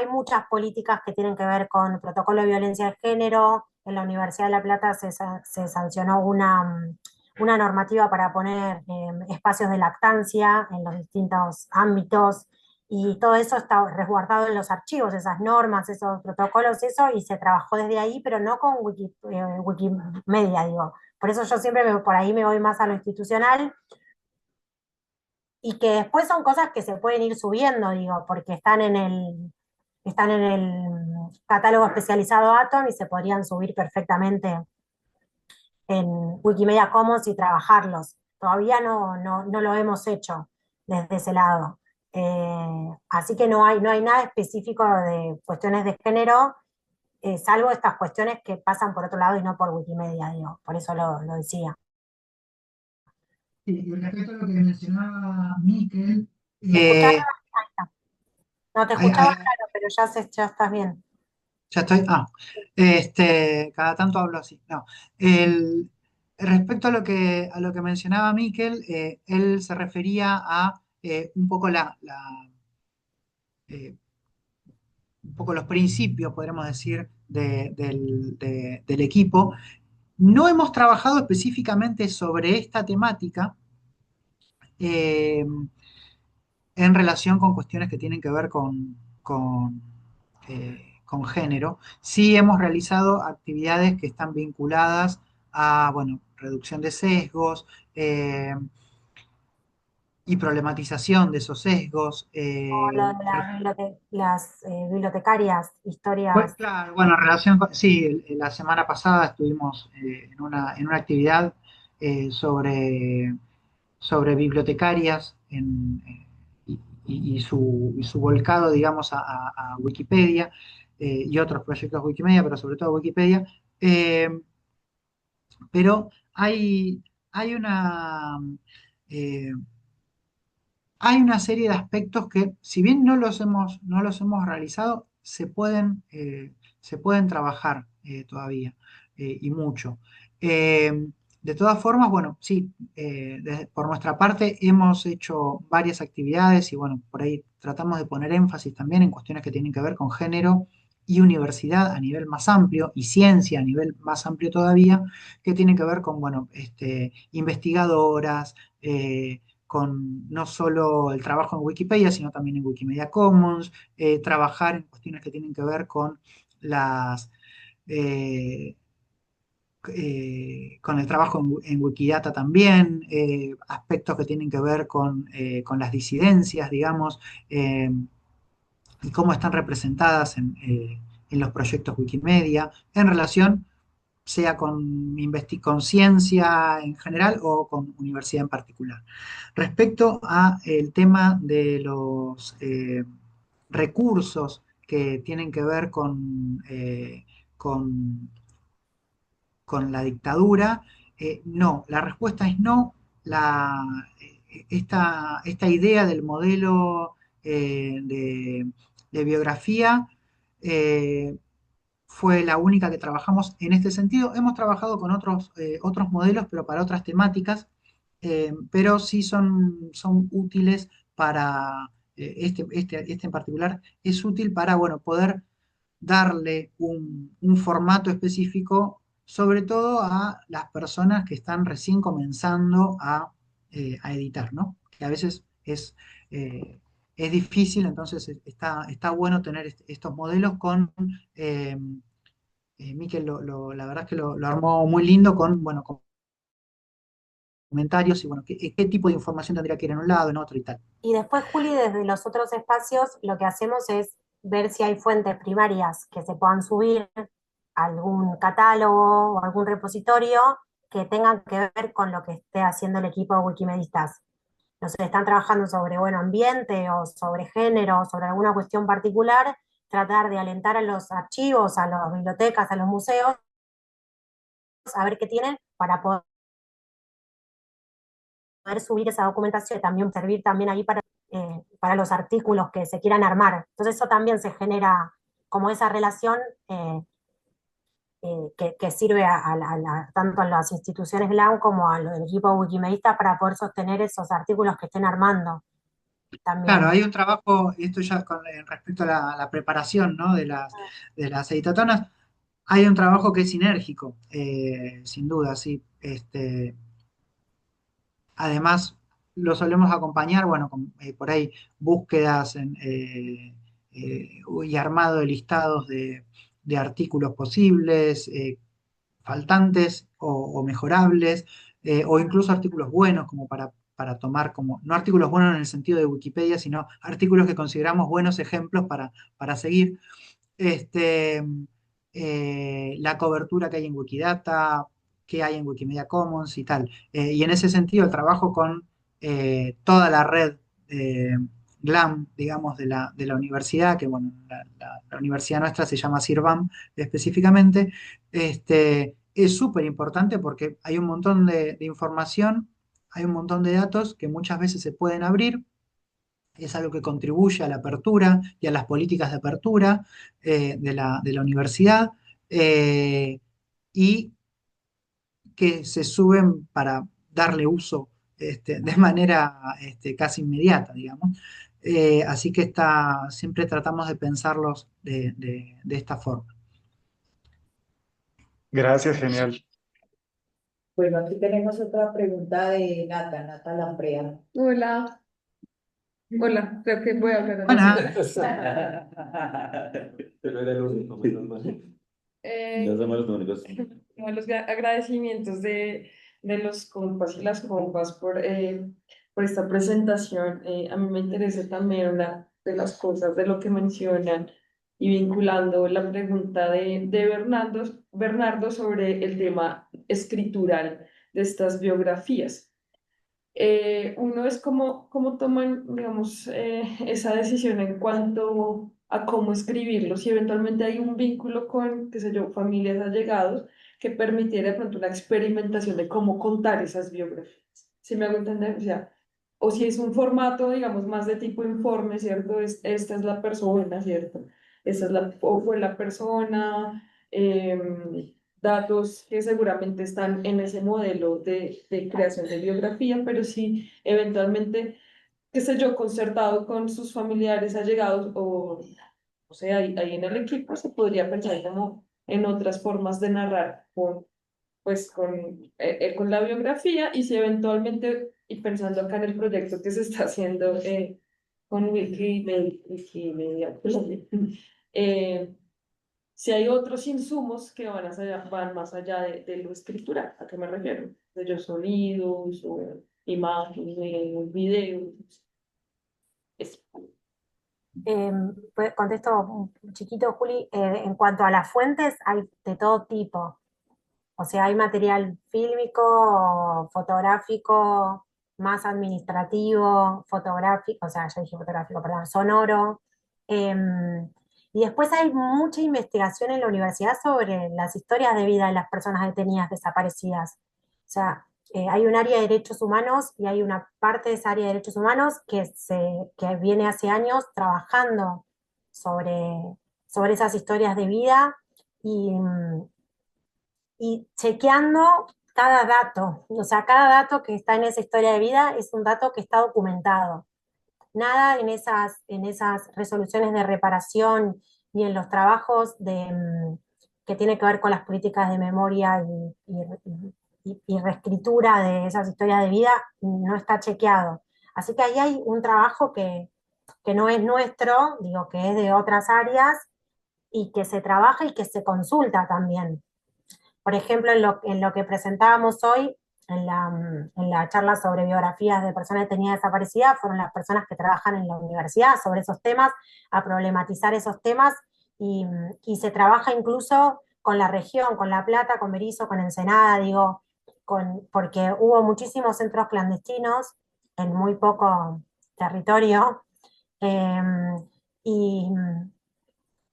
muchas políticas que tienen que ver con el protocolo de violencia de género. En la Universidad de La Plata se sancionó una normativa para poner espacios de lactancia en los distintos ámbitos, y todo eso está resguardado en los archivos, esas normas, esos protocolos, eso, y se trabajó desde ahí, pero no con Wikimedia, digo. Por eso yo siempre por ahí me voy más a lo institucional, y que después son cosas que se pueden ir subiendo, digo, porque están en el catálogo especializado Atom y se podrían subir perfectamente en Wikimedia Commons y trabajarlos. Todavía no lo hemos hecho desde ese lado. Así que no hay nada específico de cuestiones de género, salvo estas cuestiones que pasan por otro lado y no por Wikimedia, digo. Por eso lo decía. Sí, y respecto a lo que mencionaba Miquel, ¿Me escuchás? No te ahí- escuchaba ahí- claro, pero ya estás bien. ya estoy. Cada tanto hablo así. No. Respecto a lo que mencionaba Miquel, él se refería a un poco eh, un poco los principios, podríamos decir, del equipo. No hemos trabajado específicamente sobre esta temática eh, en relación con cuestiones que tienen que ver con género. Sí hemos realizado actividades que están vinculadas a, bueno, reducción de sesgos y problematización de esos sesgos. O lo de las bibliotecarias, Pues historias. claro, bueno, en relación con, sí, la semana pasada estuvimos en una actividad sobre bibliotecarias y su volcado, digamos, a Wikipedia y otros proyectos Wikimedia, pero sobre todo Wikipedia. Eh, pero hay eh, hay una serie de aspectos que, si bien no los hemos realizado, se pueden trabajar todavía y mucho. De todas formas, bueno, sí, por nuestra parte hemos hecho varias actividades y bueno, por ahí tratamos de poner énfasis también en cuestiones que tienen que ver con género y universidad a nivel más amplio y ciencia a nivel más amplio todavía, que tienen que ver con, bueno, investigadoras, con no solo el trabajo en Wikipedia, sino también en Wikimedia Commons, trabajar en cuestiones que tienen que ver con las eh, con el trabajo en Wikidata también, aspectos que tienen que ver con las disidencias, digamos, y cómo están representadas en los proyectos Wikimedia, en relación sea con ciencia en general o con universidad en particular. Respecto a el tema de los recursos que tienen que ver con, con la dictadura, no, la respuesta es no. Esta idea del modelo de biografía. Fue la única que trabajamos en este sentido. Hemos trabajado con otros modelos, pero para otras temáticas, pero sí son útiles para, este en particular, es útil para, bueno, poder darle un formato específico, sobre todo a las personas que están recién comenzando a editar, ¿no? Que a veces es difícil, entonces está bueno tener estos modelos con... Miquel la verdad es que lo armó muy lindo bueno, con comentarios y bueno, qué tipo de información tendría que ir en un lado, en otro y tal. Y después, Juli, desde los otros espacios, lo que hacemos es ver si hay fuentes primarias que se puedan subir a algún catálogo o algún repositorio que tengan que ver con lo que esté haciendo el equipo de Wikimedistas. No sé, están trabajando sobre, bueno, ambiente o sobre género, o sobre alguna cuestión particular, tratar de alentar a los archivos, a las bibliotecas, a los museos, a ver qué tienen para poder subir esa documentación y también servir también ahí para los artículos que se quieran armar. Entonces eso también se genera como esa relación que sirve tanto a las instituciones GLAM como al equipo Wikimedista para poder sostener esos artículos que estén armando también. Claro, hay un trabajo, esto ya respecto a la preparación, ¿no? de las editatonas, hay un trabajo que es sinérgico, sin duda, sí. Además, lo solemos acompañar, bueno, con por ahí búsquedas y armado de listados de artículos posibles, faltantes o mejorables, o incluso artículos buenos, como para tomar como, no artículos buenos en el sentido de Wikipedia, sino artículos que consideramos buenos ejemplos para seguir. Este, la cobertura que hay en Wikidata, que hay en Wikimedia Commons y tal. Y en ese sentido, el trabajo con toda la red GLAM, digamos, de la universidad, que bueno, la universidad nuestra se llama CIRBAM específicamente, es súper importante porque hay un montón de información, hay un montón de datos que muchas veces se pueden abrir, es algo que contribuye a la apertura y a las políticas de apertura de la universidad, y que se suben para darle uso de manera casi inmediata, digamos. Así que siempre tratamos de pensarlos de esta forma. Gracias, genial. Bueno, aquí tenemos otra pregunta de Nata Lambrea. Hola, hola, creo que voy a hablar Ana. Pero era el único, menos mal. No somos los únicos. Como los agradecimientos de los compas y las compas por esta presentación. A mí me interesa también una de las cosas de lo que mencionan y vinculando la pregunta de Bernardo sobre el tema escritural de estas biografías. Uno es cómo toman, digamos, esa decisión en cuanto a cómo escribirlo, si eventualmente hay un vínculo con, qué sé yo, familias allegados que permitiera de pronto una experimentación de cómo contar esas biografías. ¿Sí me hago entender? O sea, o si es un formato, digamos, más de tipo informe, ¿cierto? Esta es la persona, ¿cierto? O fue la persona, datos que seguramente están en ese modelo de creación de biografía, pero sí eventualmente, qué sé yo, concertado con sus familiares allegados o sea, ahí en el equipo se podría pensar como en otras formas de narrar con la biografía y si eventualmente, y pensando acá en el proyecto que se está haciendo con Wikimedia, si hay otros insumos que van más allá de lo escritural, ¿a qué me refiero? De los sonidos, o imágenes, videos. Eso. Pues contesto un chiquito, Juli. En cuanto a las fuentes, hay de todo tipo. O sea, hay material fílmico, fotográfico, más administrativo, fotográfico, o sea, ya dije fotográfico, perdón, sonoro. Y después hay mucha investigación en la universidad sobre las historias de vida de las personas detenidas desaparecidas. O sea, hay un área de derechos humanos y hay una parte de esa área de derechos humanos que viene hace años trabajando sobre esas historias de vida y chequeando cada dato. O sea, cada dato que está en esa historia de vida es un dato que está documentado. Nada en esas resoluciones de reparación y en los trabajos que tiene que ver con las políticas de memoria y reescritura de esas historias de vida no está chequeado. Así que ahí hay un trabajo que no es nuestro, digo, que es de otras áreas y que se trabaja y que se consulta también. Por ejemplo, en lo que presentábamos hoy, en la charla sobre biografías de personas detenidas desaparecidas, fueron las personas que trabajan en la universidad sobre esos temas, a problematizar esos temas, y se trabaja incluso con la región, con La Plata, con Berisso, con Ensenada, digo, porque hubo muchísimos centros clandestinos en muy poco territorio, eh, y,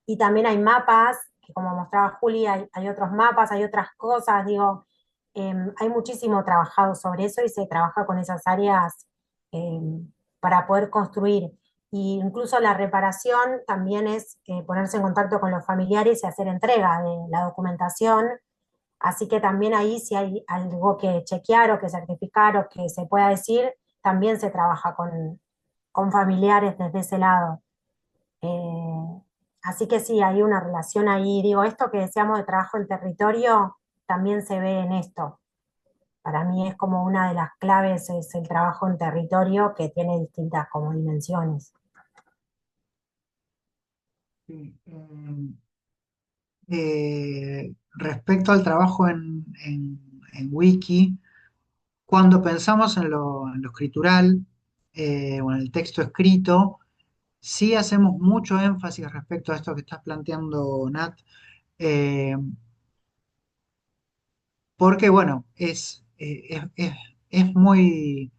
y también hay mapas, que como mostraba Juli, hay otros mapas, hay otras cosas, digo, hay muchísimo trabajado sobre eso y se trabaja con esas áreas eh, para poder construir. Y incluso la reparación también es ponerse en contacto con los familiares y hacer entrega de la documentación. Así que también ahí si hay algo que chequear o que certificar o que se pueda decir, también se trabaja con familiares desde ese lado. Eh, Así que sí, hay una relación ahí. Digo, esto que decíamos de trabajo en territorio también se ve en esto. Para mí es como una de las claves, es el trabajo en territorio que tiene distintas como dimensiones. Sí, respecto al trabajo en Wiki, cuando pensamos en lo escritural o en el texto escrito, sí hacemos mucho énfasis respecto a esto que estás planteando, Nat, eh, porque bueno, es muy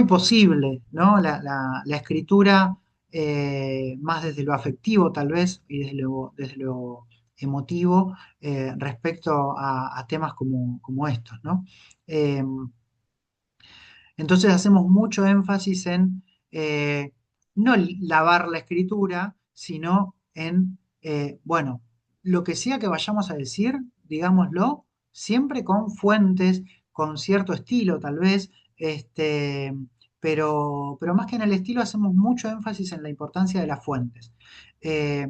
posible, ¿no? La escritura más desde lo afectivo tal vez y desde lo emotivo respecto a temas como estos, ¿no? Eh, entonces hacemos mucho énfasis en no lavar la escritura, sino en, bueno, lo que sea que vayamos a decir, digámoslo, siempre con fuentes, con cierto estilo tal vez, pero más que en el estilo hacemos mucho énfasis en la importancia de las fuentes. Eh,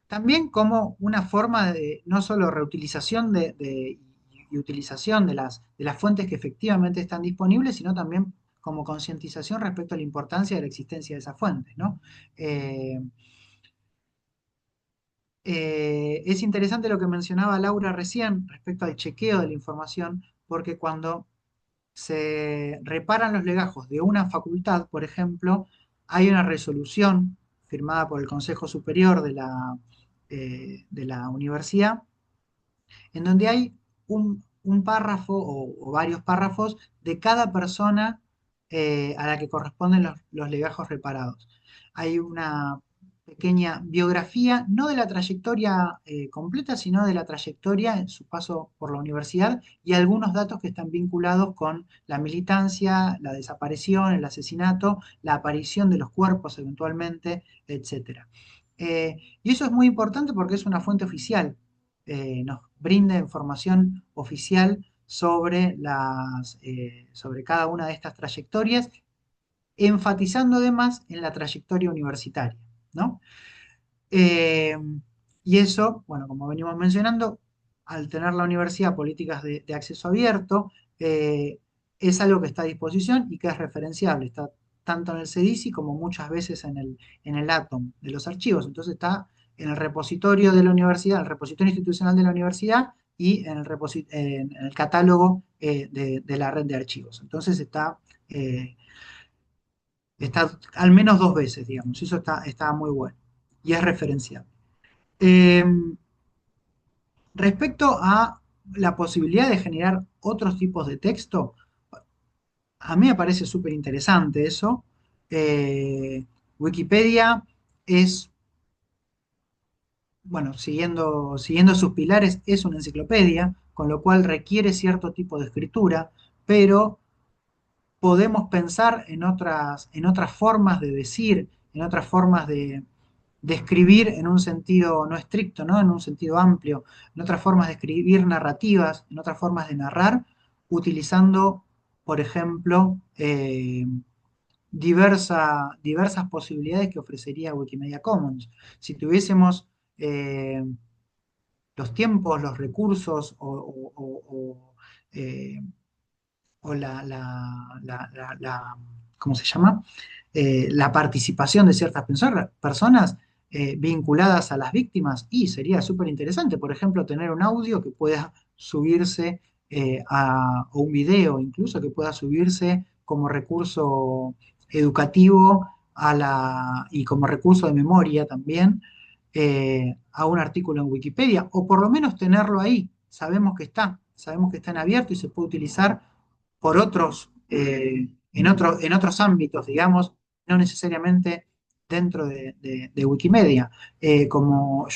También como una forma de no solo reutilización y utilización de las fuentes que efectivamente están disponibles, sino también como concientización respecto a la importancia de la existencia de esas fuentes, ¿no? Eh, es interesante lo que mencionaba Laura recién respecto al chequeo de la información, porque cuando se reparan los legajos de una facultad, por ejemplo, hay una resolución firmada por el Consejo Superior de la universidad, en donde hay un párrafo o varios párrafos de cada persona a la que corresponden los legajos reparados. Hay una pequeña biografía, no de la trayectoria completa, sino de la trayectoria en su paso por la universidad y algunos datos que están vinculados con la militancia, la desaparición, el asesinato, la aparición de los cuerpos eventualmente, etc. Y eso es muy importante porque es una fuente oficial, nos brinda información oficial sobre cada una de estas trayectorias, enfatizando además en la trayectoria universitaria, ¿no? Eh, y eso, bueno, como venimos mencionando, al tener la universidad políticas de acceso abierto, es algo que está a disposición y que es referenciable. Está tanto en el CEDICI como muchas veces en el ATOM de los archivos. Entonces está en el repositorio de la universidad, el repositorio institucional de la universidad y en el catálogo de la red de archivos. Entonces está al menos dos veces, digamos. Eso está muy bueno y es referenciable. Eh, Respecto a la posibilidad de generar otros tipos de texto, a mí me parece súper interesante eso. Wikipedia es, bueno, siguiendo sus pilares, es una enciclopedia, con lo cual requiere cierto tipo de escritura, pero podemos pensar en otras formas de decir, en otras formas de escribir en un sentido no estricto, ¿no? En un sentido amplio, en otras formas de escribir narrativas, en otras formas de narrar, utilizando, por ejemplo, diversas posibilidades que ofrecería Wikimedia Commons. Si tuviésemos los tiempos, los recursos eh, o ¿cómo se llama? La participación de ciertas personas vinculadas a las víctimas, y sería súper interesante, por ejemplo, tener un audio que pueda subirse o un video incluso que pueda subirse como recurso educativo y como recurso de memoria también a un artículo en Wikipedia, o por lo menos tenerlo ahí. Sabemos que está en abierto y se puede utilizar por otros, en otros ámbitos, digamos, no necesariamente dentro de Wikimedia. Yo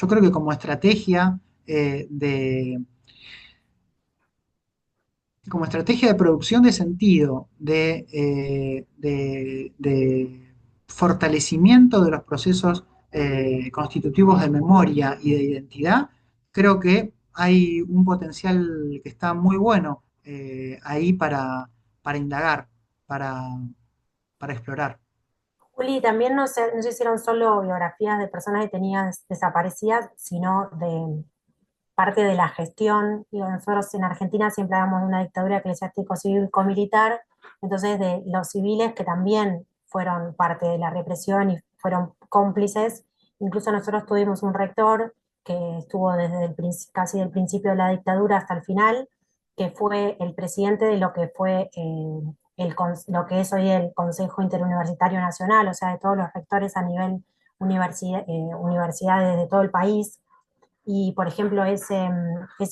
creo que como estrategia como estrategia de producción de sentido, de fortalecimiento de los procesos constitutivos de memoria y de identidad, creo que hay un potencial que está muy bueno ahí para indagar, para, para explorar. Juli, también no se hicieron solo biografías de personas detenidas desaparecidas, sino de parte de la gestión. Digo, nosotros en Argentina siempre hablamos de una dictadura eclesiástico cívico-militar, entonces de los civiles que también fueron parte de la represión y fueron cómplices. Incluso nosotros tuvimos un rector que estuvo desde casi del principio de la dictadura hasta el final, que fue el presidente de lo que fue lo que es hoy el Consejo Interuniversitario Nacional, o sea, de todos los rectores a nivel universidades de todo el país. Y, por ejemplo, ese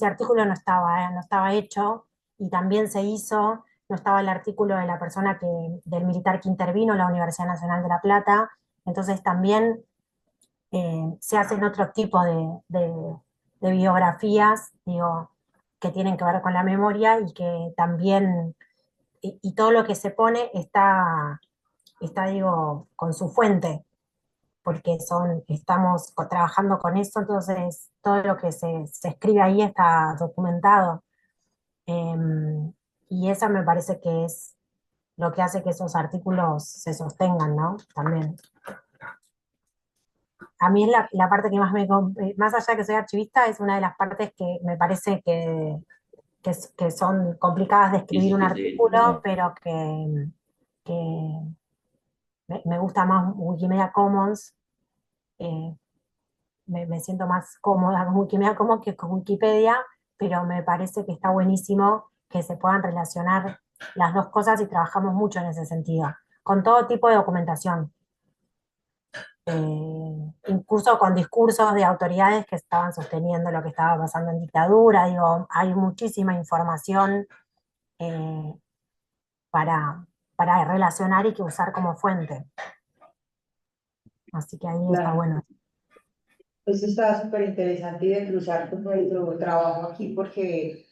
artículo no estaba hecho y también se hizo, no estaba el artículo de la persona del militar que intervino en la Universidad Nacional de La Plata, entonces también se hacen otro tipo de biografías, digo, que tienen que ver con la memoria y que también, y todo lo que se pone está, digo, con su fuente, porque estamos trabajando con eso, entonces todo lo que se escribe ahí está documentado. Y eso me parece que es lo que hace que esos artículos se sostengan, ¿no? También. A mí es la parte que más allá de que soy archivista, es una de las partes que me parece que son complicadas de escribir un artículo, pero que me gusta más Wikimedia Commons. eh, me siento más cómoda con Wikimedia Commons que con Wikipedia, pero me parece que está buenísimo que se puedan relacionar las dos cosas y trabajamos mucho en ese sentido, con todo tipo de documentación. Incluso con discursos de autoridades que estaban sosteniendo lo que estaba pasando en dictadura, digo, hay muchísima información eh, para relacionar y que usar como fuente. Así que ahí está bueno. Esto está súper interesante y de cruzar con nuestro trabajo aquí porque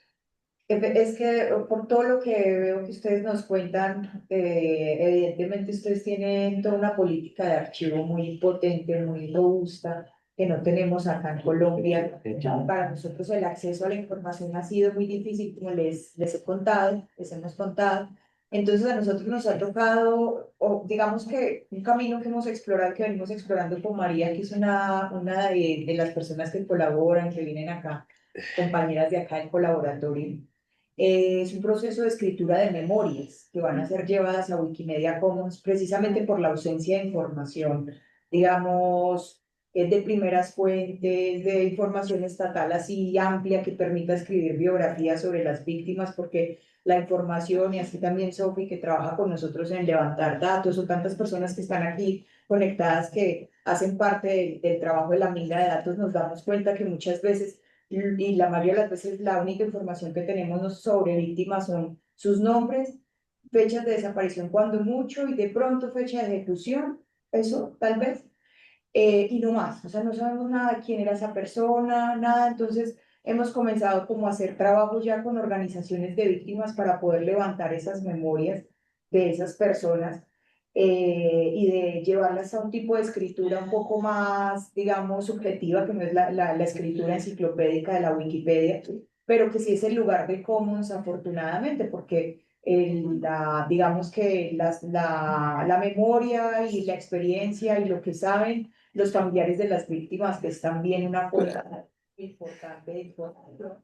es que por todo lo que veo que ustedes nos cuentan, evidentemente ustedes tienen toda una política de archivo muy potente, muy robusta, que no tenemos acá en Colombia. Para nosotros el acceso a la información ha sido muy difícil, como les he contado, les hemos contado. Entonces a nosotros nos ha tocado, o digamos que un camino que hemos explorado, que venimos explorando con María, que es una de las personas que colaboran, que vienen acá, compañeras de acá del colaboratorio. Es un proceso de escritura de memorias que van a ser llevadas a Wikimedia Commons precisamente por la ausencia de información, digamos, de primeras fuentes, de información estatal así amplia que permita escribir biografías sobre las víctimas, porque la información, y así también Sophie, que trabaja con nosotros en levantar datos, o tantas personas que están aquí conectadas que hacen parte del trabajo de la mina de datos, nos damos cuenta que muchas veces y la mayoría de las veces la única información que tenemos sobre víctimas son sus nombres, fechas de desaparición cuando mucho y de pronto fecha de ejecución, eso tal vez, y no más, o sea, no sabemos nada de quién era esa persona, nada, entonces hemos comenzado como a hacer trabajo ya con organizaciones de víctimas para poder levantar esas memorias de esas personas y de llevarlas a un tipo de escritura un poco más, digamos, subjetiva, que no es la escritura enciclopédica de la Wikipedia, pero que sí es el lugar de commons, afortunadamente, porque digamos que la memoria y la experiencia y lo que saben los familiares de las víctimas, que es también una fuerza importante de información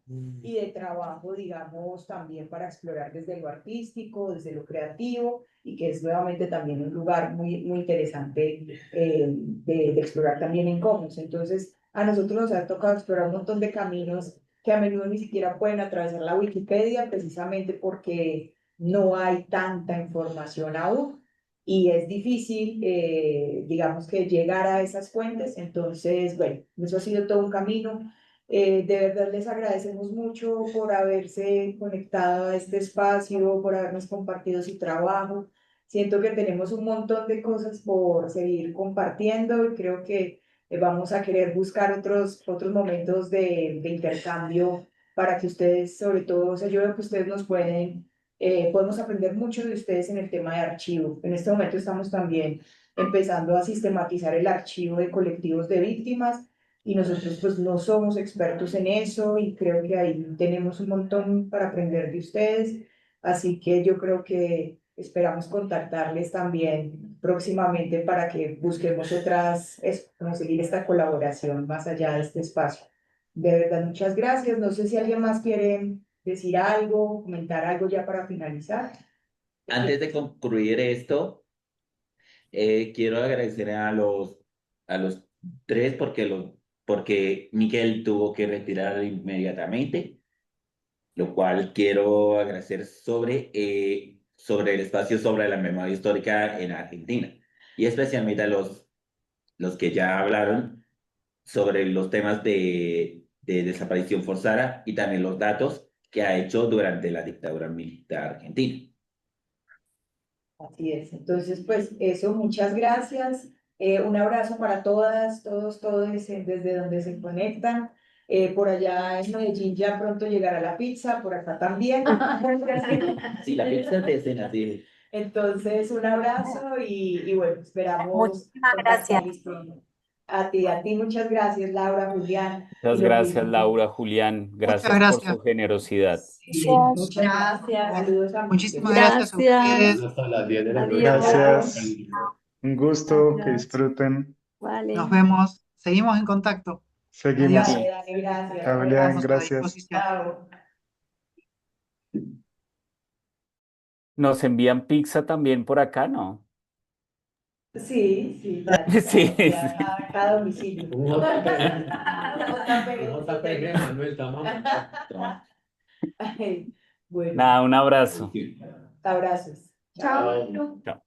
y de trabajo, digamos, también para explorar desde lo artístico, desde lo creativo, y que es nuevamente también un lugar muy, muy interesante de explorar también en Commons. Entonces, a nosotros nos ha tocado explorar un montón de caminos que a menudo ni siquiera pueden atravesar la Wikipedia, precisamente porque no hay tanta información aún y es difícil, digamos que llegar a esas fuentes. Entonces, bueno, eso ha sido todo un camino. De verdad les agradecemos mucho por haberse conectado a este espacio, por habernos compartido su trabajo. Siento que tenemos un montón de cosas por seguir compartiendo y creo que vamos a querer buscar otros momentos de intercambio para que ustedes, sobre todo, o sea, yo veo que ustedes nos podemos aprender mucho de ustedes en el tema de archivo. En este momento estamos también empezando a sistematizar el archivo de colectivos de víctimas y nosotros pues no somos expertos en eso y creo que ahí tenemos un montón para aprender de ustedes. Así que yo creo que esperamos contactarles también próximamente para que busquemos como seguir esta colaboración más allá de este espacio. De verdad, muchas gracias. No sé si alguien más quiere decir algo, comentar algo ya para finalizar. Antes de concluir esto, quiero agradecer a los tres porque Miguel tuvo que retirar inmediatamente, lo cual quiero agradecer sobre el espacio sobre la memoria histórica en Argentina y especialmente a los que ya hablaron sobre los temas de desaparición forzada y también los datos que ha hecho durante la dictadura militar argentina. Así es. Entonces, pues eso, muchas gracias. Un abrazo para todas, todos desde donde se conectan. Por allá en Medellín ya pronto llegará la pizza, por acá también. Sí, la pizza de escena, sí. Entonces, un abrazo y bueno, esperamos Muchísimas gracias. contactarles pronto. A ti, muchas gracias, Laura, Julián. Y Muchas lo gracias, mismo. Laura, Julián. Muchas Gracias por gracias. su generosidad. Sí, muchas Gracias. saludos a Muchísimas gracias a ustedes. Hasta las 10 de la noche. Gracias. Un gusto, que Gracias. disfruten. Vale. Nos vemos. Seguimos en contacto. Seguimos. Dale, dale, gracias. Chao, Julián, Estamos a gracias. disposición. Chao. Nos envían pizza también por acá, ¿no? Sí, sí, Sí, sí. a cada domicilio. Un JPG. Un JPG, Manuel, toma. Ay, bueno, Nada, un abrazo. abrazos. Chao. Chao.